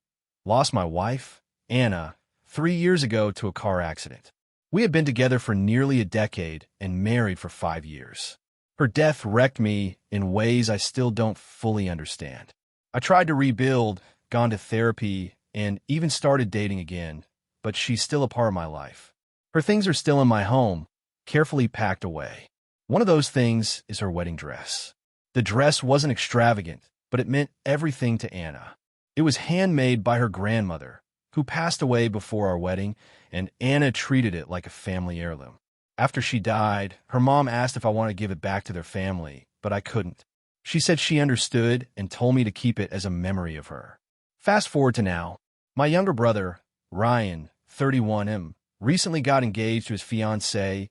lost my wife, Anna, 3 years ago to a car accident. We had been together for nearly a decade and married for 5 years. Her death wrecked me in ways I still don't fully understand. I tried to rebuild, gone to therapy, and even started dating again, but she's still a part of my life. Her things are still in my home, carefully packed away. One of those things is her wedding dress. The dress wasn't extravagant, but it meant everything to Anna. It was handmade by her grandmother, who passed away before our wedding, and Anna treated it like a family heirloom. After she died, her mom asked if I wanted to give it back to their family, but I couldn't. She said she understood and told me to keep it as a memory of her. Fast forward to now. My younger brother, Ryan, 31M, recently got engaged to his fiancée,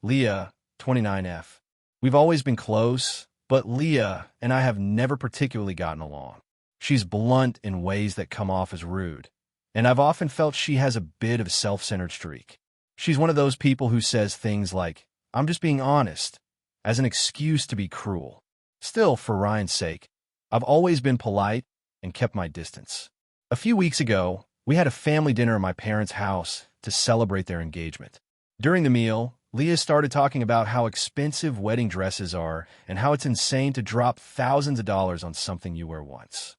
Leah, 29F. We've always been close, but Leah and I have never particularly gotten along. She's blunt in ways that come off as rude, and I've often felt she has a bit of a self-centered streak. She's one of those people who says things like, "I'm just being honest," as an excuse to be cruel. Still, for Ryan's sake, I've always been polite and kept my distance. A few weeks ago, we had a family dinner at my parents' house to celebrate their engagement. During the meal, Leah started talking about how expensive wedding dresses are and how it's insane to drop thousands of dollars on something you wear once.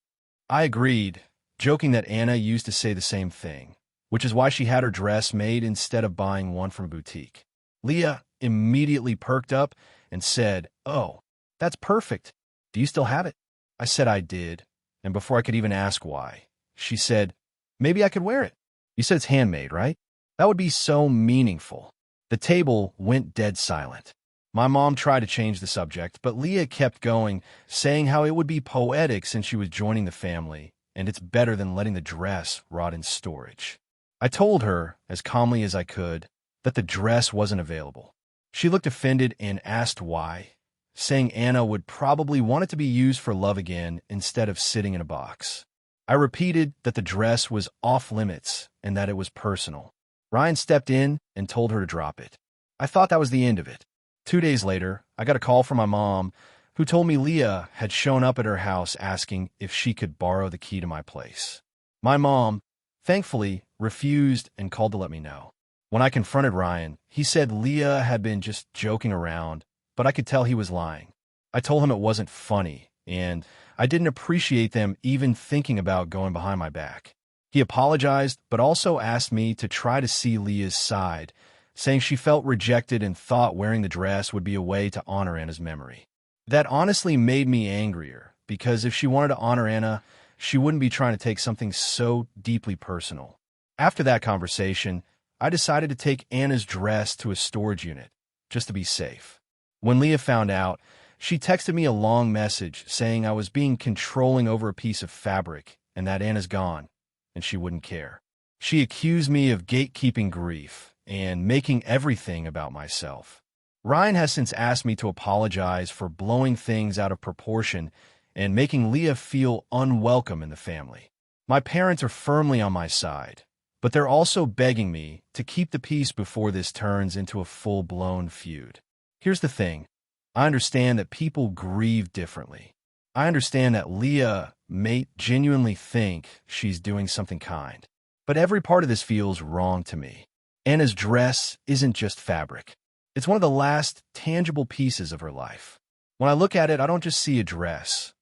I agreed, joking that Anna used to say the same thing, which is why she had her dress made instead of buying one from a boutique. Leah immediately perked up and said, "Oh, that's perfect. Do you still have it?" I said I did, and before I could even ask why, she said, "Maybe I could wear it. You said it's handmade, right? That would be so meaningful." The table went dead silent. My mom tried to change the subject, but Leah kept going, saying how it would be poetic since she was joining the family, and it's better than letting the dress rot in storage. I told her, as calmly as I could, that the dress wasn't available. She looked offended and asked why, saying Anna would probably want it to be used for love again instead of sitting in a box. I repeated that the dress was off limits and that it was personal. Ryan stepped in and told her to drop it. I thought that was the end of it. 2 days later, I got a call from my mom, who told me Leah had shown up at her house asking if she could borrow the key to my place. My mom, thankfully, refused and called to let me know. When I confronted Ryan, he said Leah had been just joking around, but I could tell he was lying. I told him it wasn't funny, and I didn't appreciate them even thinking about going behind my back. He apologized, but also asked me to try to see Leah's side, saying she felt rejected and thought wearing the dress would be a way to honor Anna's memory. That honestly made me angrier, because if she wanted to honor Anna, she wouldn't be trying to take something so deeply personal. After that conversation, I decided to take Anna's dress to a storage unit, just to be safe. When Leah found out, she texted me a long message saying I was being controlling over a piece of fabric and that Anna's gone, and she wouldn't care. She accused me of gatekeeping grief and making everything about myself. Ryan has since asked me to apologize for blowing things out of proportion and making Leah feel unwelcome in the family. My parents are firmly on my side, but they're also begging me to keep the peace before this turns into a full-blown feud. Here's the thing. I understand that people grieve differently. I understand that Leah may genuinely think she's doing something kind. But every part of this feels wrong to me. Anna's dress isn't just fabric. It's one of the last tangible pieces of her life. When I look at it, I don't just see a dress.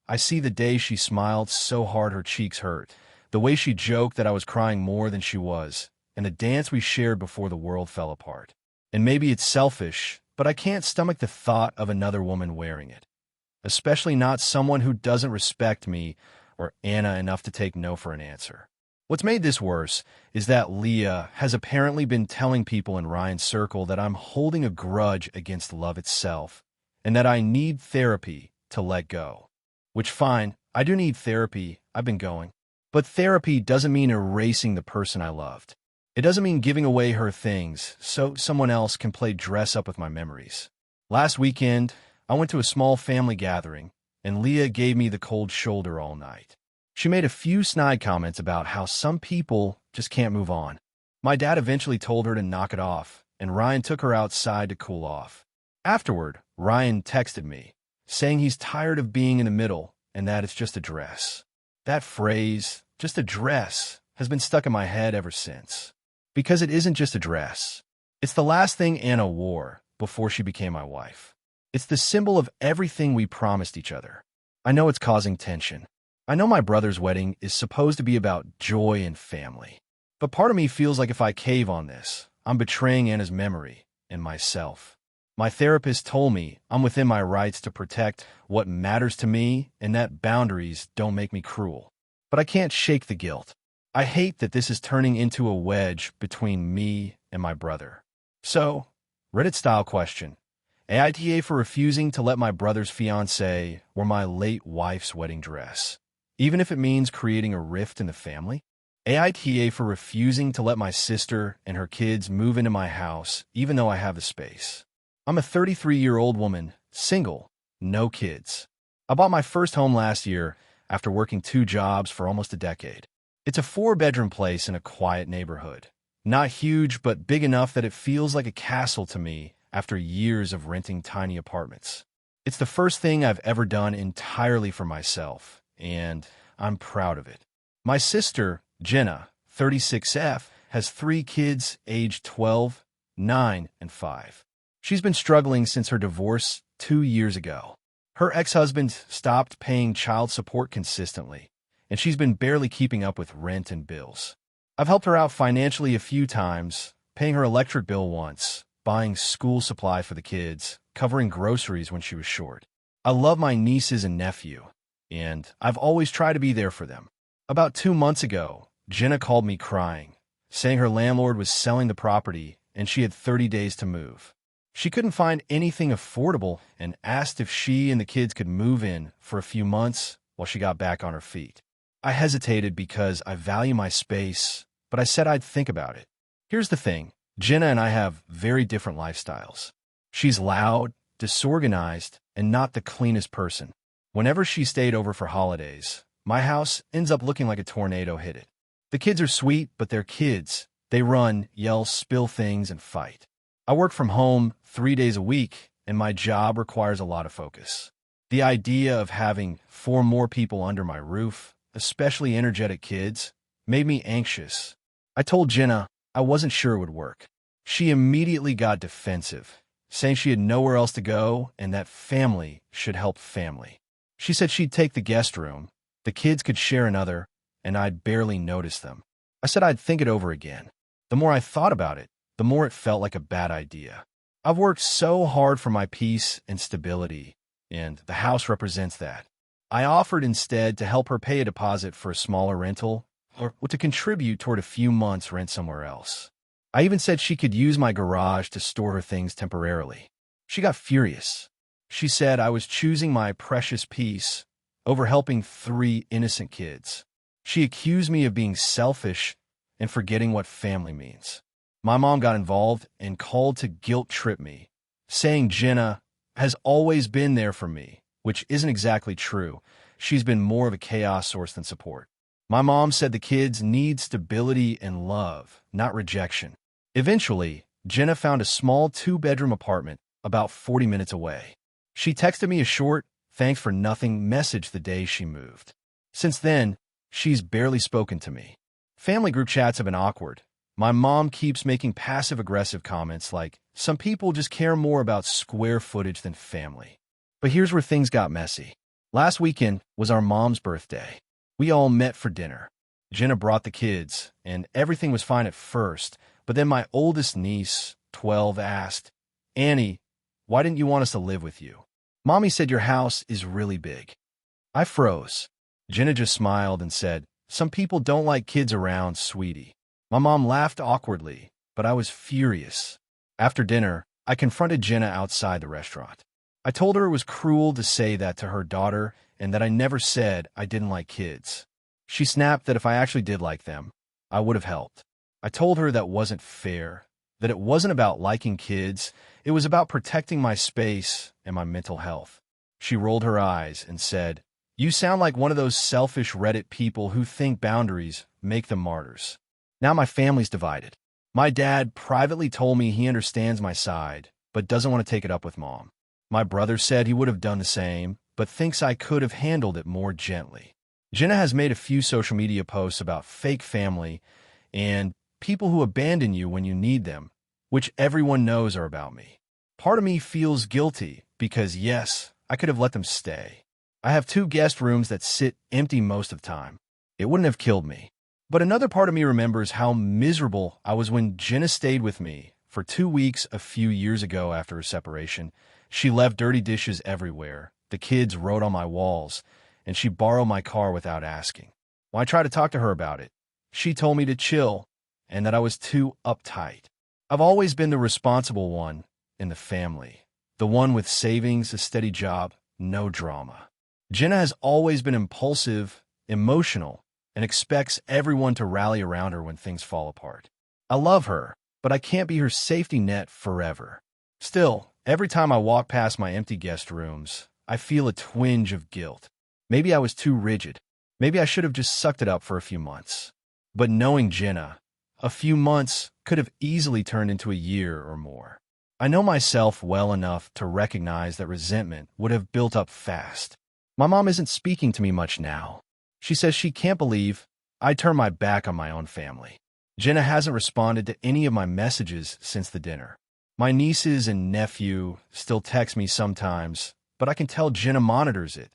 I see the day she smiled so hard her cheeks hurt, the way she joked that I was crying more than she was, and the dance we shared before the world fell apart. And maybe it's selfish, but I can't stomach the thought of another woman wearing it, especially not someone who doesn't respect me or Anna enough to take no for an answer. What's made this worse is that Leah has apparently been telling people in Ryan's circle that I'm holding a grudge against love itself and that I need therapy to let go. Which, fine, I do need therapy, I've been going. But therapy doesn't mean erasing the person I loved. It doesn't mean giving away her things so someone else can play dress up with my memories. Last weekend, I went to a small family gathering, and Leah gave me the cold shoulder all night. She made a few snide comments about how some people just can't move on. My dad eventually told her to knock it off, and Ryan took her outside to cool off. Afterward, Ryan texted me, saying he's tired of being in the middle and that it's just a dress. That phrase, just a dress, has been stuck in my head ever since. Because it isn't just a dress. It's the last thing Anna wore before she became my wife. It's the symbol of everything we promised each other. I know it's causing tension. I know my brother's wedding is supposed to be about joy and family. But part of me feels like if I cave on this, I'm betraying Anna's memory and myself. My therapist told me I'm within my rights to protect what matters to me and that boundaries don't make me cruel. But I can't shake the guilt. I hate that this is turning into a wedge between me and my brother. So, Reddit-style question. AITA for refusing to let my brother's fiancée wear my late wife's wedding dress, even if it means creating a rift in the family? AITA for refusing to let my sister and her kids move into my house, even though I have the space. I'm a 33-year-old woman, single, no kids. I bought my first home last year after working 2 jobs for almost a decade. It's a 4-bedroom place in a quiet neighborhood. Not huge, but big enough that it feels like a castle to me after years of renting tiny apartments. It's the first thing I've ever done entirely for myself, and I'm proud of it. My sister, Jenna, 36F, has 3 kids aged 12, 9, and 5. She's been struggling since her divorce 2 years ago. Her ex-husband stopped paying child support consistently, and she's been barely keeping up with rent and bills. I've helped her out financially a few times, paying her electric bill once, buying school supply for the kids, covering groceries when she was short. I love my nieces and nephew, and I've always tried to be there for them. About 2 months ago, Jenna called me crying, saying her landlord was selling the property and she had 30 days to move. She couldn't find anything affordable and asked if she and the kids could move in for a few months while she got back on her feet. I hesitated because I value my space, but I said I'd think about it. Here's the thing. Jenna and I have very different lifestyles. She's loud, disorganized, and not the cleanest person. Whenever she stayed over for holidays, my house ends up looking like a tornado hit it. The kids are sweet, but they're kids. They run, yell, spill things, and fight. I work from home 3 days a week, and my job requires a lot of focus. The idea of having 4 more people under my roof, especially energetic kids, made me anxious. I told Jenna I wasn't sure it would work. She immediately got defensive, saying she had nowhere else to go and that family should help family. She said she'd take the guest room, the kids could share another, and I'd barely notice them. I said I'd think it over again. The more I thought about it, the more it felt like a bad idea. I've worked so hard for my peace and stability, and the house represents that. I offered instead to help her pay a deposit for a smaller rental or to contribute toward a few months' rent somewhere else. I even said she could use my garage to store her things temporarily. She got furious. She said I was choosing my precious peace over helping 3 innocent kids. She accused me of being selfish and forgetting what family means. My mom got involved and called to guilt trip me, saying Jenna has always been there for me, which isn't exactly true. She's been more of a chaos source than support. My mom said the kids need stability and love, not rejection. Eventually, Jenna found a small 2-bedroom apartment about 40 minutes away. She texted me a short, thanks for nothing message the day she moved. Since then, she's barely spoken to me. Family group chats have been awkward. My mom keeps making passive-aggressive comments like, some people just care more about square footage than family. But here's where things got messy. Last weekend was our mom's birthday. We all met for dinner. Jenna brought the kids, and everything was fine at first, but then my oldest niece, 12, asked, Annie, why didn't you want us to live with you? Mommy said your house is really big. I froze. Jenna just smiled and said, some people don't like kids around, sweetie. My mom laughed awkwardly, but I was furious. After dinner, I confronted Jenna outside the restaurant. I told her it was cruel to say that to her daughter and that I never said I didn't like kids. She snapped that if I actually did like them, I would have helped. I told her that wasn't fair, that it wasn't about liking kids, it was about protecting my space and my mental health. She rolled her eyes and said, you sound like one of those selfish Reddit people who think boundaries make them martyrs. Now my family's divided. My dad privately told me he understands my side, but doesn't want to take it up with mom. My brother said he would have done the same, but thinks I could have handled it more gently. Jenna has made a few social media posts about fake family and people who abandon you when you need them, which everyone knows are about me. Part of me feels guilty because, yes, I could have let them stay. I have 2 guest rooms that sit empty most of the time. It wouldn't have killed me. But another part of me remembers how miserable I was when Jenna stayed with me for 2 weeks a few years ago after her separation. She left dirty dishes everywhere, the kids wrote on my walls, and she borrowed my car without asking. When I tried to talk to her about it, she told me to chill and that I was too uptight. I've always been the responsible one in the family, the one with savings, a steady job, no drama. Jenna has always been impulsive, emotional, and expects everyone to rally around her when things fall apart. I love her, but I can't be her safety net forever. Still, every time I walk past my empty guest rooms, I feel a twinge of guilt. Maybe I was too rigid. Maybe I should have just sucked it up for a few months. But knowing Jenna, a few months could have easily turned into a year or more. I know myself well enough to recognize that resentment would have built up fast. My mom isn't speaking to me much now. She says she can't believe I turned my back on my own family. Jenna hasn't responded to any of my messages since the dinner. My nieces and nephew still text me sometimes, but I can tell Jenna monitors it.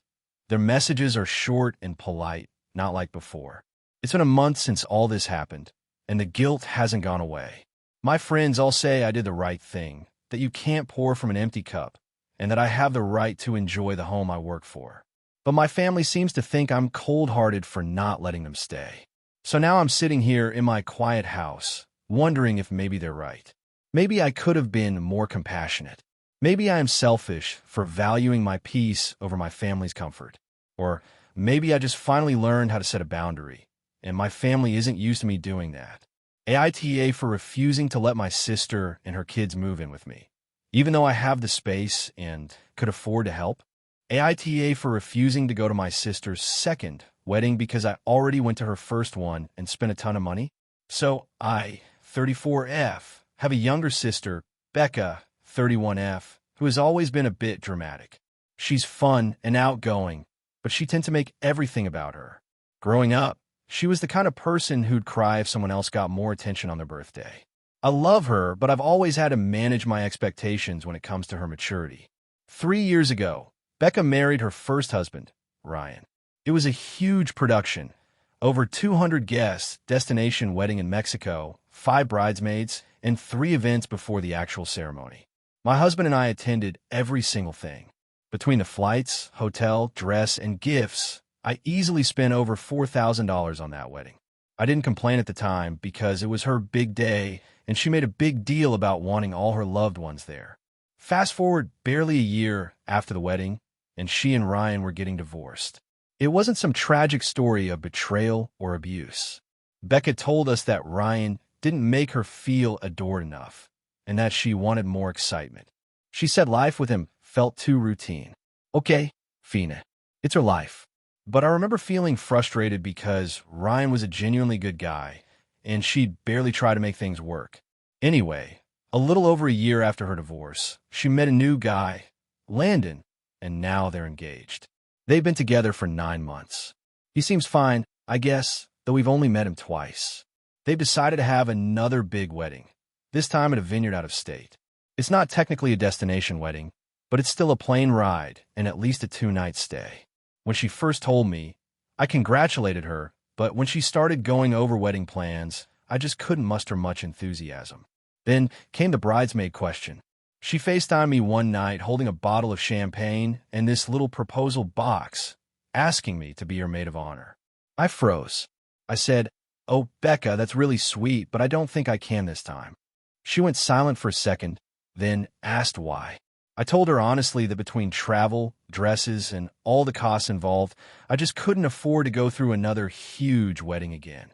Their messages are short and polite, not like before. It's been a month since all this happened, and the guilt hasn't gone away. My friends all say I did the right thing, that you can't pour from an empty cup, and that I have the right to enjoy the home I work for. But my family seems to think I'm cold-hearted for not letting them stay. So now I'm sitting here in my quiet house, wondering if maybe they're right. Maybe I could have been more compassionate. Maybe I am selfish for valuing my peace over my family's comfort. Or maybe I just finally learned how to set a boundary, and my family isn't used to me doing that. AITA for refusing to let my sister and her kids move in with me, even though I have the space and could afford to help. AITA for refusing to go to my sister's second wedding because I already went to her first one and spent a ton of money. So I, 34F, have a younger sister, Becca, 31F, who has always been a bit dramatic. She's fun and outgoing, but she tends to make everything about her. Growing up, she was the kind of person who'd cry if someone else got more attention on their birthday. I love her, but I've always had to manage my expectations when it comes to her maturity. 3 years ago, Becca married her first husband, Ryan. It was a huge production. Over 200 guests, destination wedding in Mexico, 5 bridesmaids, and 3 events before the actual ceremony. My husband and I attended every single thing. Between the flights, hotel, dress, and gifts, I easily spent over $4,000 on that wedding. I didn't complain at the time because it was her big day, and she made a big deal about wanting all her loved ones there. Fast forward barely a year after the wedding, and she and Ryan were getting divorced. It wasn't some tragic story of betrayal or abuse. Becca told us that Ryan didn't make her feel adored enough, and that she wanted more excitement. She said life with him felt too routine. Okay, Fina, it's her life. But I remember feeling frustrated because Ryan was a genuinely good guy, and she'd barely try to make things work. Anyway, a little over a year after her divorce, she met a new guy, Landon, and now they're engaged. They've been together for 9 months. He seems fine, I guess, though we've only met him twice. They've decided to have another big wedding, this time at a vineyard out of state. It's not technically a destination wedding, but it's still a plane ride and at least a 2-night stay. When she first told me, I congratulated her, but when she started going over wedding plans, I just couldn't muster much enthusiasm. Then came the bridesmaid question. She FaceTimed me one night holding a bottle of champagne and this little proposal box, asking me to be her maid of honor. I froze. I said, "Oh, Becca, that's really sweet, but I don't think I can this time." She went silent for a second, then asked why. I told her honestly that between travel, dresses, and all the costs involved, I just couldn't afford to go through another huge wedding again,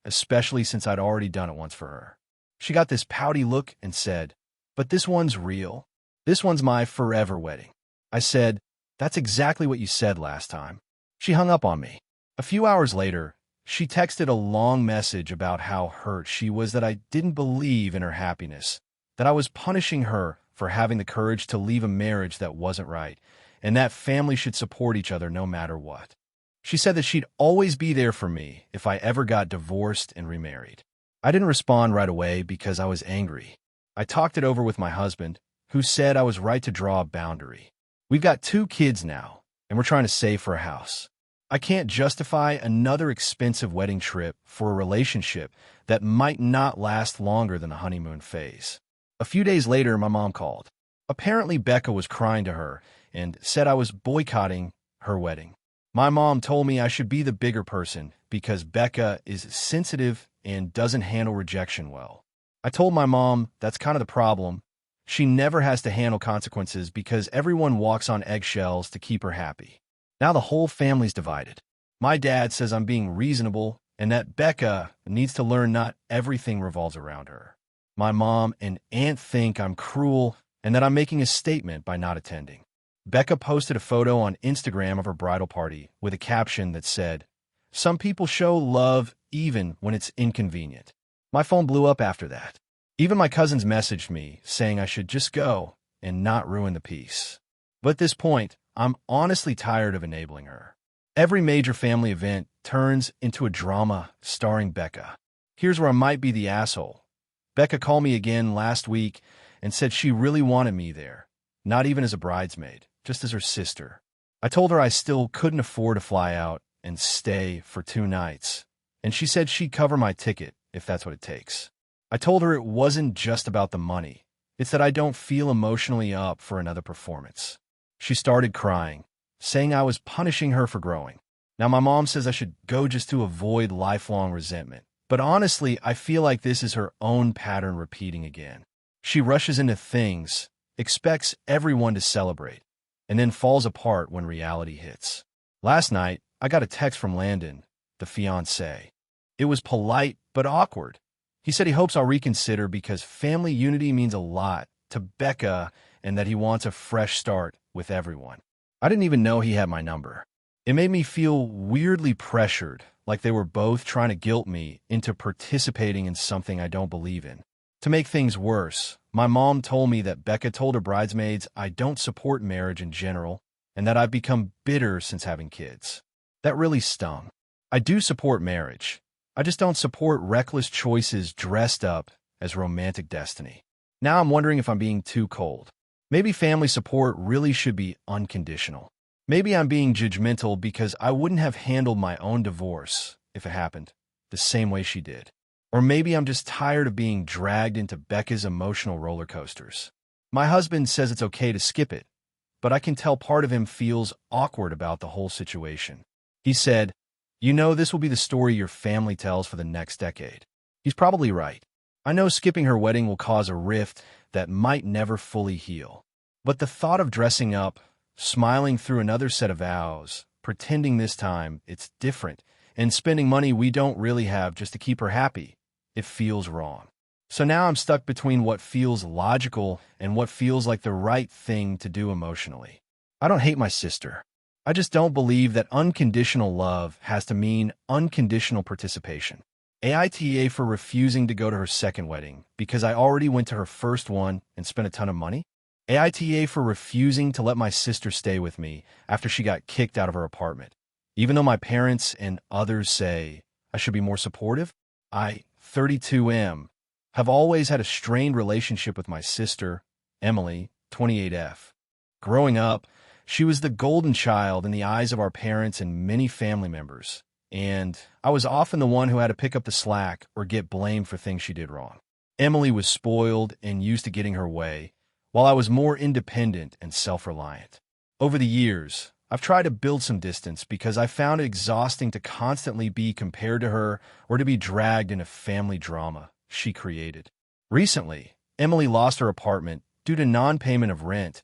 especially since I'd already done it once for her. She got this pouty look and said, "But this one's real. This one's my forever wedding." I said, "That's exactly what you said last time." She hung up on me. A few hours later, she texted a long message about how hurt she was that I didn't believe in her happiness, that I was punishing her for having the courage to leave a marriage that wasn't right, and that families should support each other no matter what. She said that she'd always be there for me if I ever got divorced and remarried. I didn't respond right away because I was angry. I talked it over with my husband, who said I was right to draw a boundary. We've got 2 kids now, and we're trying to save for a house. I can't justify another expensive wedding trip for a relationship that might not last longer than the honeymoon phase. A few days later, my mom called. Apparently, Becca was crying to her and said I was boycotting her wedding. My mom told me I should be the bigger person because Becca is sensitive and doesn't handle rejection well. I told my mom that's kind of the problem. She never has to handle consequences because everyone walks on eggshells to keep her happy. Now the whole family's divided. My dad says I'm being reasonable and that Becca needs to learn not everything revolves around her. My mom and aunt think I'm cruel and that I'm making a statement by not attending. Becca posted a photo on Instagram of her bridal party with a caption that said, "Some people show love even when it's inconvenient." My phone blew up after that. Even my cousins messaged me saying I should just go and not ruin the peace. But at this point, I'm honestly tired of enabling her. Every major family event turns into a drama starring Becca. Here's where I might be the asshole. Becca called me again last week and said she really wanted me there, not even as a bridesmaid, just as her sister. I told her I still couldn't afford to fly out and stay for 2 nights, and she said she'd cover my ticket if that's what it takes. I told her it wasn't just about the money. It's that I don't feel emotionally up for another performance. She started crying, saying I was punishing her for growing. Now my mom says I should go just to avoid lifelong resentment. But honestly, I feel like this is her own pattern repeating again. She rushes into things, expects everyone to celebrate, and then falls apart when reality hits. Last night, I got a text from Landon, the fiancé. It was polite but awkward. He said he hopes I'll reconsider because family unity means a lot to Becca and that he wants a fresh start with everyone. I didn't even know he had my number. It made me feel weirdly pressured, like they were both trying to guilt me into participating in something I don't believe in. To make things worse, my mom told me that Becca told her bridesmaids I don't support marriage in general and that I've become bitter since having kids. That really stung. I do support marriage. I just don't support reckless choices dressed up as romantic destiny. Now I'm wondering if I'm being too cold. Maybe family support really should be unconditional. Maybe I'm being judgmental because I wouldn't have handled my own divorce if it happened the same way she did. Or maybe I'm just tired of being dragged into Becca's emotional roller coasters. My husband says it's okay to skip it, but I can tell part of him feels awkward about the whole situation. He said, "You know, this will be the story your family tells for the next decade." He's probably right. I know skipping her wedding will cause a rift that might never fully heal. But the thought of dressing up, smiling through another set of vows, pretending this time it's different, and spending money we don't really have just to keep her happy, it feels wrong. So now I'm stuck between what feels logical and what feels like the right thing to do emotionally. I don't hate my sister. I just don't believe that unconditional love has to mean unconditional participation. AITA for refusing to go to her second wedding because I already went to her first one and spent a ton of money. AITA for refusing to let my sister stay with me after she got kicked out of her apartment. Even though my parents and others say I should be more supportive, I, 32M, have always had a strained relationship with my sister, Emily, 28F. Growing up, she was the golden child in the eyes of our parents and many family members, and I was often the one who had to pick up the slack or get blamed for things she did wrong. Emily was spoiled and used to getting her way, while I was more independent and self-reliant. Over the years, I've tried to build some distance because I found it exhausting to constantly be compared to her or to be dragged into family drama she created. Recently, Emily lost her apartment due to non-payment of rent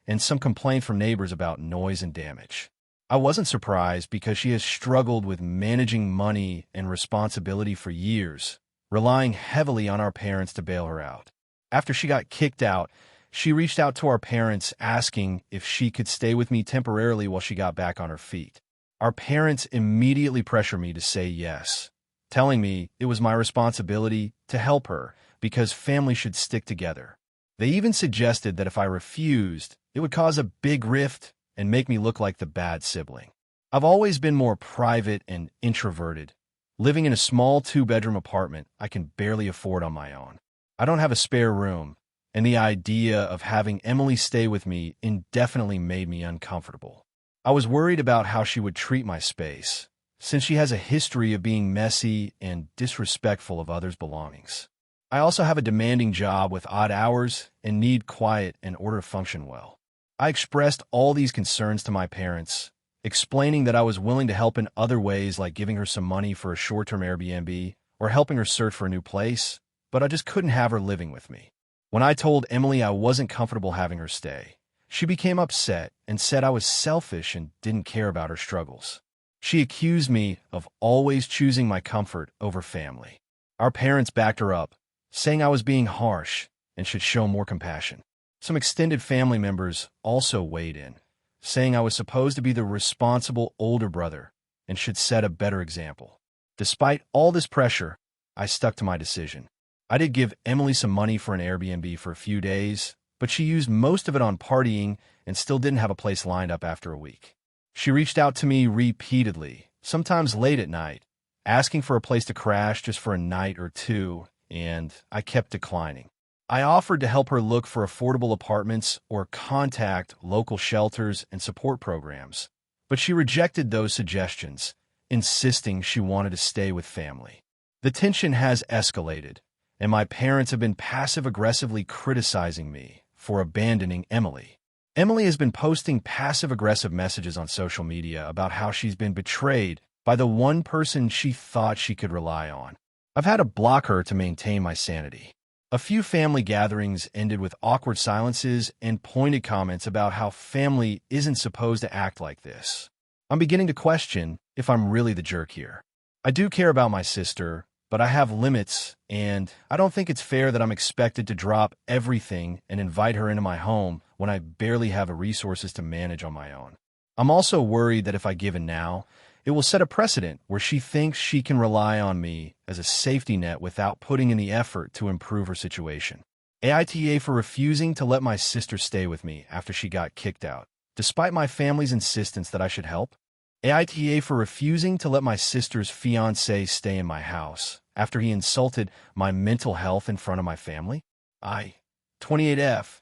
and some complaint from neighbors about noise and damage. I wasn't surprised because she has struggled with managing money and responsibility for years, relying heavily on our parents to bail her out. After she got kicked out, she reached out to our parents asking if she could stay with me temporarily while she got back on her feet. Our parents immediately pressured me to say yes, telling me it was my responsibility to help her because family should stick together. They even suggested that if I refused, it would cause a big rift and make me look like the bad sibling. I've always been more private and introverted, living in a small 2-bedroom apartment I can barely afford on my own. I don't have a spare room, and the idea of having Emily stay with me indefinitely made me uncomfortable. I was worried about how she would treat my space, since she has a history of being messy and disrespectful of others' belongings. I also have a demanding job with odd hours and need quiet in order to function well. I expressed all these concerns to my parents, explaining that I was willing to help in other ways like giving her some money for a short-term Airbnb or helping her search for a new place, but I just couldn't have her living with me. When I told Emily I wasn't comfortable having her stay, she became upset and said I was selfish and didn't care about her struggles. She accused me of always choosing my comfort over family. Our parents backed her up, saying I was being harsh and should show more compassion. Some extended family members also weighed in, saying I was supposed to be the responsible older brother and should set a better example. Despite all this pressure, I stuck to my decision. I did give Emily some money for an Airbnb for a few days, but she used most of it on partying and still didn't have a place lined up after a week. She reached out to me repeatedly, sometimes late at night, asking for a place to crash just for a night or two, and I kept declining. I offered to help her look for affordable apartments or contact local shelters and support programs, but she rejected those suggestions, insisting she wanted to stay with family. The tension has escalated, and my parents have been passive-aggressively criticizing me for abandoning Emily. Emily has been posting passive-aggressive messages on social media about how she's been betrayed by the one person she thought she could rely on. I've had to block her to maintain my sanity. A few family gatherings ended with awkward silences and pointed comments about how family isn't supposed to act like this. I'm beginning to question if I'm really the jerk here. I do care about my sister, but I have limits, and I don't think it's fair that I'm expected to drop everything and invite her into my home when I barely have the resources to manage on my own. I'm also worried that if I give in now, it will set a precedent where she thinks she can rely on me as a safety net without putting in the effort to improve her situation. AITA for refusing to let my sister stay with me after she got kicked out, despite my family's insistence that I should help. AITA for refusing to let my sister's fiancé stay in my house after he insulted my mental health in front of my family. I, 28F,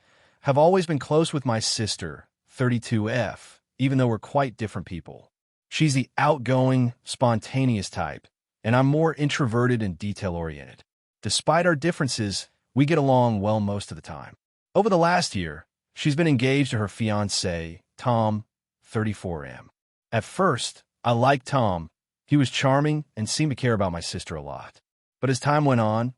have always been close with my sister, 32F, even though we're quite different people. She's the outgoing, spontaneous type, and I'm more introverted and detail-oriented. Despite our differences, we get along well most of the time. Over the last year, she's been engaged to her fiancé, Tom, 34M. At first, I liked Tom. He was charming and seemed to care about my sister a lot. But as time went on,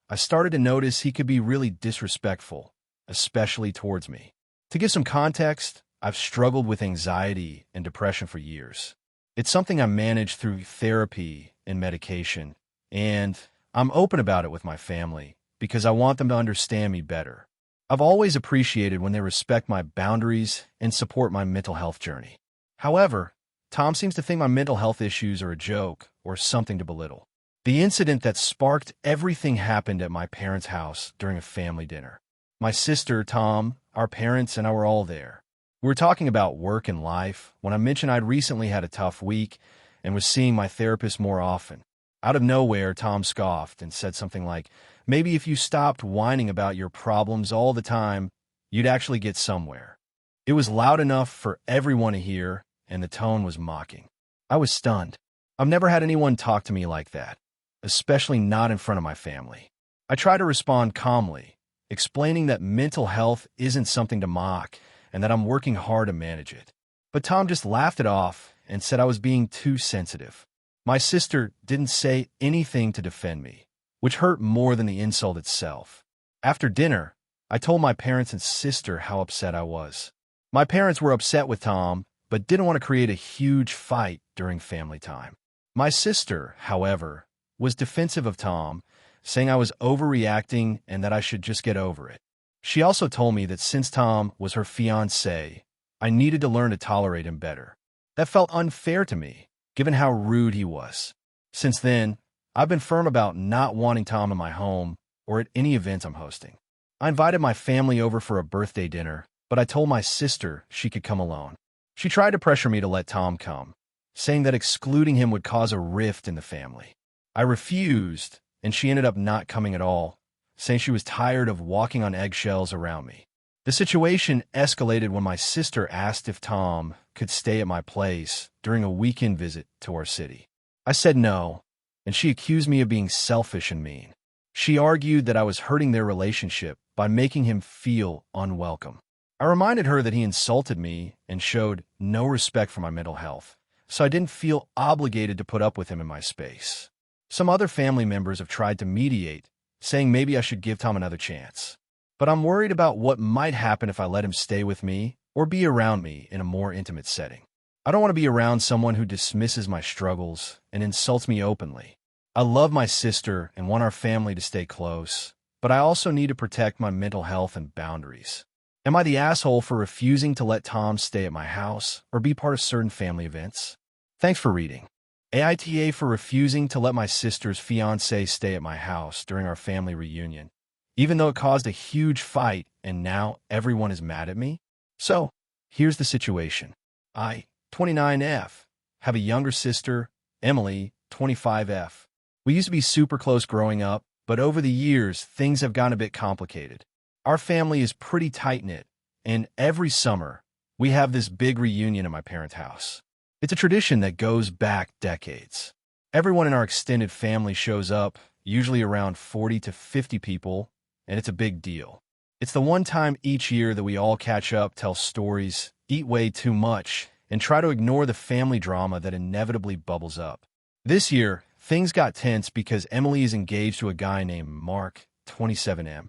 I started to notice he could be really disrespectful, especially towards me. To give some context, I've struggled with anxiety and depression for years. It's something I manage through therapy and medication, and I'm open about it with my family because I want them to understand me better. I've always appreciated when they respect my boundaries and support my mental health journey. However, Tom seems to think my mental health issues are a joke or something to belittle. The incident that sparked everything happened at my parents' house during a family dinner. My sister, Tom, our parents, and I were all there. We were talking about work and life when I mentioned I'd recently had a tough week and was seeing my therapist more often. Out of nowhere, Tom scoffed and said something like, "Maybe if you stopped whining about your problems all the time, you'd actually get somewhere." It was loud enough for everyone to hear, and the tone was mocking. I was stunned. I've never had anyone talk to me like that, especially not in front of my family. I tried to respond calmly, explaining that mental health isn't something to mock and that I'm working hard to manage it. But Tom just laughed it off and said I was being too sensitive. My sister didn't say anything to defend me, which hurt more than the insult itself. After dinner, I told my parents and sister how upset I was. My parents were upset with Tom, but didn't want to create a huge fight during family time. My sister, however, was defensive of Tom, saying I was overreacting and that I should just get over it. She also told me that since Tom was her fiancé, I needed to learn to tolerate him better. That felt unfair to me, given how rude he was. Since then, I've been firm about not wanting Tom in my home or at any event I'm hosting. I invited my family over for a birthday dinner, but I told my sister she could come alone. She tried to pressure me to let Tom come, saying that excluding him would cause a rift in the family. I refused, and she ended up not coming at all, saying she was tired of walking on eggshells around me. The situation escalated when my sister asked if Tom could stay at my place during a weekend visit to our city. I said no, and she accused me of being selfish and mean. She argued that I was hurting their relationship by making him feel unwelcome. I reminded her that he insulted me and showed no respect for my mental health, so I didn't feel obligated to put up with him in my space. Some other family members have tried to mediate, saying maybe I should give Tom another chance. But I'm worried about what might happen if I let him stay with me or be around me in a more intimate setting. I don't want to be around someone who dismisses my struggles and insults me openly. I love my sister and want our family to stay close, but I also need to protect my mental health and boundaries. Am I the asshole for refusing to let Tom stay at my house or be part of certain family events? Thanks for reading. AITA for refusing to let my sister's fiancé stay at my house during our family reunion, even though it caused a huge fight and now everyone is mad at me? So, here's the situation. I, 29F, have a younger sister, Emily, 25F. We used to be super close growing up, but over the years, things have gotten a bit complicated. Our family is pretty tight-knit, and every summer, we have this big reunion at my parents' house. It's a tradition that goes back decades. Everyone in our extended family shows up, usually around 40 to 50 people, and it's a big deal. It's the one time each year that we all catch up, tell stories, eat way too much, and try to ignore the family drama that inevitably bubbles up. This year, things got tense because Emily is engaged to a guy named Mark, 27M.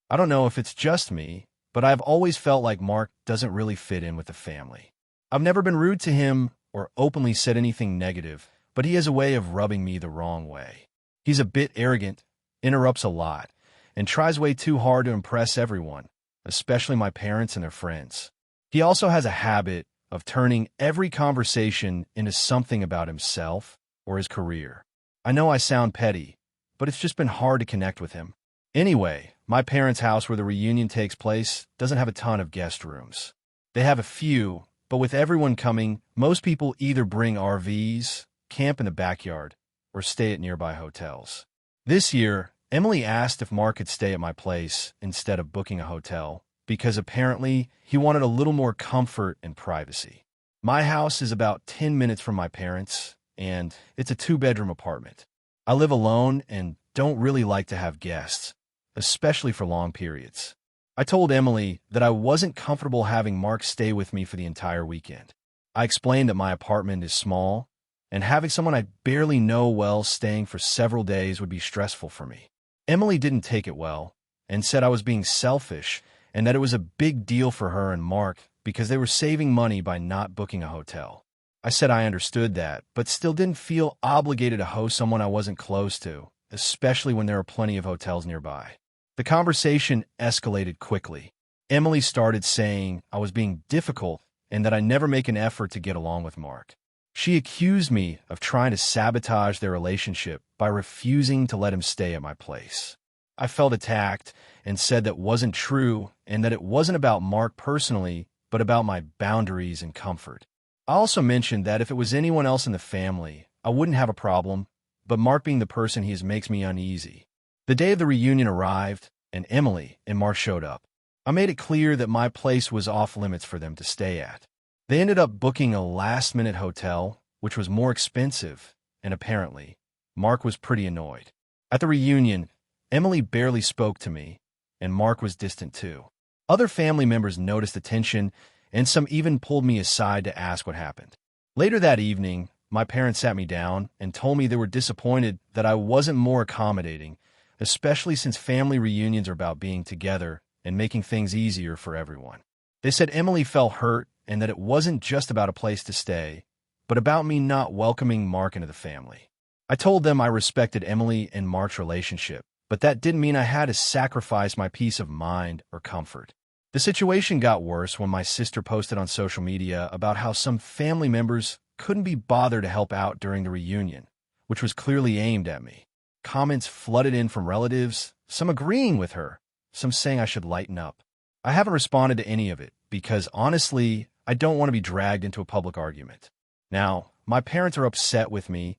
I don't know if it's just me, but I've always felt like Mark doesn't really fit in with the family. I've never been rude to him or openly said anything negative, but he has a way of rubbing me the wrong way. He's a bit arrogant, interrupts a lot, and tries way too hard to impress everyone, especially my parents and their friends. He also has a habit of turning every conversation into something about himself or his career. I know I sound petty, but it's just been hard to connect with him. Anyway, my parents' house where the reunion takes place doesn't have a ton of guest rooms. They have a few, but with everyone coming, most people either bring RVs, camp in the backyard, or stay at nearby hotels. This year, Emily asked if Mark could stay at my place instead of booking a hotel, because apparently he wanted a little more comfort and privacy. My house is about 10 minutes from my parents', and it's a two-bedroom apartment. I live alone and don't really like to have guests, especially for long periods. I told Emily that I wasn't comfortable having Mark stay with me for the entire weekend. I explained that my apartment is small, and having someone I barely know well staying for several days would be stressful for me. Emily didn't take it well and said I was being selfish and that it was a big deal for her and Mark because they were saving money by not booking a hotel. I said I understood that, but still didn't feel obligated to host someone I wasn't close to, especially when there are plenty of hotels nearby. The conversation escalated quickly. Emily started saying I was being difficult and that I never make an effort to get along with Mark. She accused me of trying to sabotage their relationship by refusing to let him stay at my place. I felt attacked and said that wasn't true and that it wasn't about Mark personally, but about my boundaries and comfort. I also mentioned that if it was anyone else in the family, I wouldn't have a problem, but Mark being the person he is makes me uneasy. The day of the reunion arrived, and Emily and Mark showed up. I made it clear that my place was off limits for them to stay at. They ended up booking a last-minute hotel, which was more expensive, and apparently, Mark was pretty annoyed. At the reunion, Emily barely spoke to me, and Mark was distant too. Other family members noticed the tension, and some even pulled me aside to ask what happened. Later that evening, my parents sat me down and told me they were disappointed that I wasn't more accommodating, especially since family reunions are about being together and making things easier for everyone. They said Emily felt hurt and that it wasn't just about a place to stay, but about me not welcoming Mark into the family. I told them I respected Emily and Mark's relationship, but that didn't mean I had to sacrifice my peace of mind or comfort. The situation got worse when my sister posted on social media about how some family members couldn't be bothered to help out during the reunion, which was clearly aimed at me. Comments flooded in from relatives, some agreeing with her, some saying I should lighten up. I haven't responded to any of it because, honestly, I don't want to be dragged into a public argument. Now, my parents are upset with me.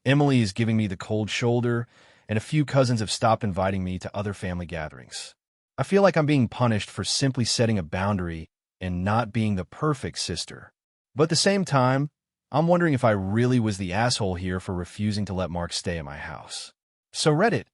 Emily is giving me the cold shoulder, and a few cousins have stopped inviting me to other family gatherings. I feel like I'm being punished for simply setting a boundary and not being the perfect sister. But at the same time, I'm wondering if I really was the asshole here for refusing to let Mark stay at my house. So Reddit,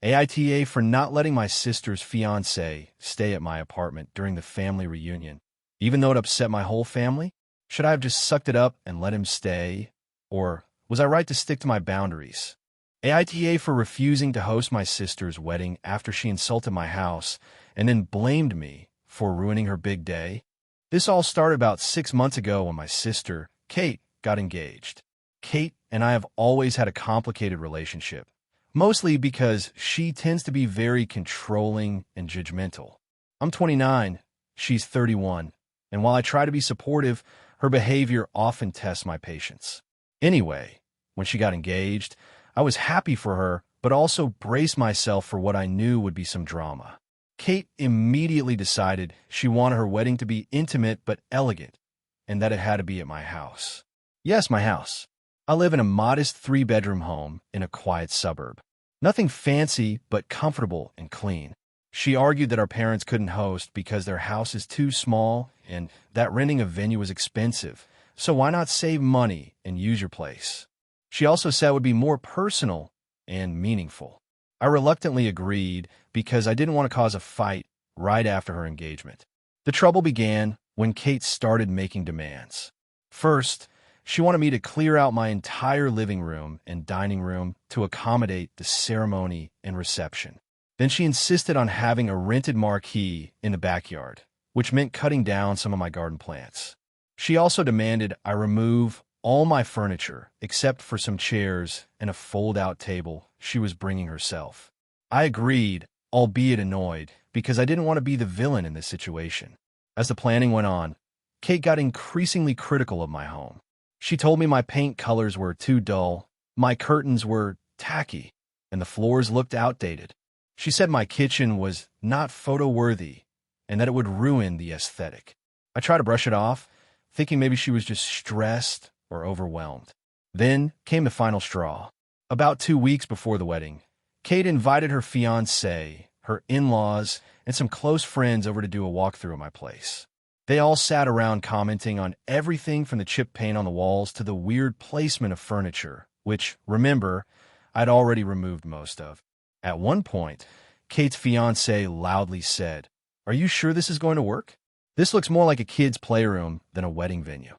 AITA for not letting my sister's fiancé stay at my apartment during the family reunion, even though it upset my whole family? Should I have just sucked it up and let him stay? Or was I right to stick to my boundaries? AITA for refusing to host my sister's wedding after she insulted my house and then blamed me for ruining her big day. This all started about 6 months ago when my sister, Kate, got engaged. Kate and I have always had a complicated relationship, mostly because she tends to be very controlling and judgmental. I'm 29, she's 31, and while I try to be supportive, her behavior often tests my patience. Anyway, when she got engaged, I was happy for her, but also braced myself for what I knew would be some drama. Kate immediately decided she wanted her wedding to be intimate but elegant, and that it had to be at my house. Yes, my house. I live in a modest 3-bedroom home in a quiet suburb. Nothing fancy, but comfortable and clean. She argued that our parents couldn't host because their house is too small and that renting a venue was expensive, so why not save money and use your place? She also said it would be more personal and meaningful. I reluctantly agreed because I didn't want to cause a fight right after her engagement. The trouble began when Kate started making demands. First, she wanted me to clear out my entire living room and dining room to accommodate the ceremony and reception. Then she insisted on having a rented marquee in the backyard, which meant cutting down some of my garden plants. She also demanded I remove all my furniture except for some chairs and a fold-out table she was bringing herself. I agreed, albeit annoyed, because I didn't want to be the villain in this situation. As the planning went on, Kate got increasingly critical of my home. She told me my paint colors were too dull, my curtains were tacky, and the floors looked outdated. She said my kitchen was not photo-worthy and that it would ruin the aesthetic. I tried to brush it off, thinking maybe she was just stressed or overwhelmed. Then came the final straw. About 2 weeks before the wedding, Kate invited her fiancé, her in-laws, and some close friends over to do a walkthrough of my place. They all sat around commenting on everything from the chipped paint on the walls to the weird placement of furniture, which, remember, I'd already removed most of. At one point, Kate's fiancé loudly said, "Are you sure this is going to work? This looks more like a kid's playroom than a wedding venue."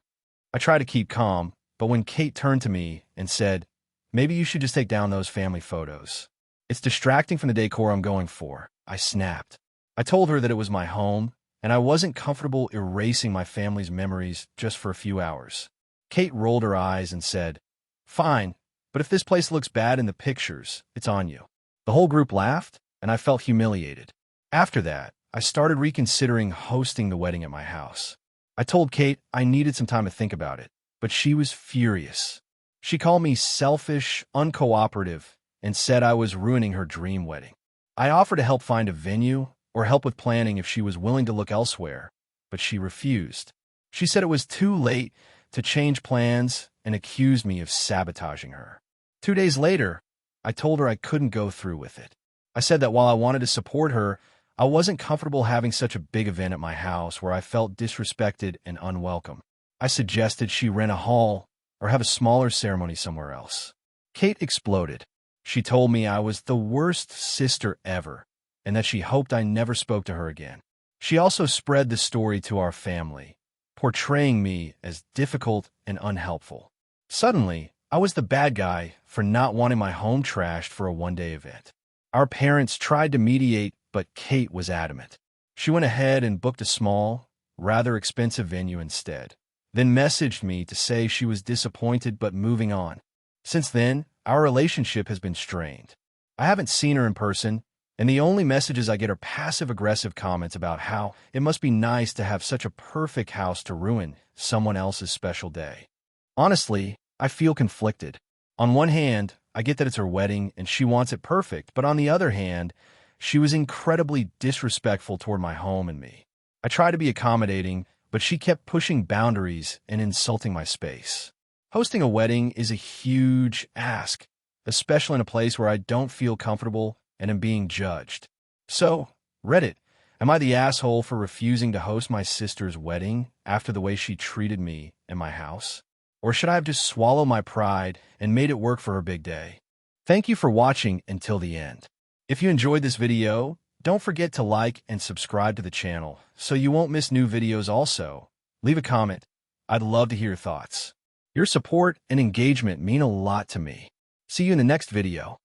I tried to keep calm, but when Kate turned to me and said, "Maybe you should just take down those family photos. It's distracting from the decor I'm going for," I snapped. I told her that it was my home, and I wasn't comfortable erasing my family's memories just for a few hours. Kate rolled her eyes and said, "Fine, but if this place looks bad in the pictures, it's on you." The whole group laughed, and I felt humiliated. After that, I started reconsidering hosting the wedding at my house. I told Kate I needed some time to think about it, but she was furious. She called me selfish, uncooperative, and said I was ruining her dream wedding. I offered to help find a venue or help with planning if she was willing to look elsewhere, but she refused. She said it was too late to change plans and accused me of sabotaging her. 2 days later, I told her I couldn't go through with it. I said that while I wanted to support her, I wasn't comfortable having such a big event at my house where I felt disrespected and unwelcome. I suggested she rent a hall or have a smaller ceremony somewhere else. Kate exploded. She told me I was the worst sister ever and that she hoped I never spoke to her again. She also spread the story to our family, portraying me as difficult and unhelpful. Suddenly, I was the bad guy for not wanting my home trashed for a one-day event. Our parents tried to mediate, but Kate was adamant. She went ahead and booked a small, rather expensive venue instead, then messaged me to say she was disappointed but moving on. Since then, our relationship has been strained. I haven't seen her in person, and the only messages I get are passive-aggressive comments about how it must be nice to have such a perfect house to ruin someone else's special day. Honestly, I feel conflicted. On one hand, I get that it's her wedding and she wants it perfect, but on the other hand, she was incredibly disrespectful toward my home and me. I tried to be accommodating, but she kept pushing boundaries and insulting my space. Hosting a wedding is a huge ask, especially in a place where I don't feel comfortable and am being judged. So, Reddit, am I the asshole for refusing to host my sister's wedding after the way she treated me in my house? Or should I have just swallowed my pride and made it work for her big day? Thank you for watching until the end. If you enjoyed this video, don't forget to like and subscribe to the channel so you won't miss new videos also. Leave a comment. I'd love to hear your thoughts. Your support and engagement mean a lot to me. See you in the next video.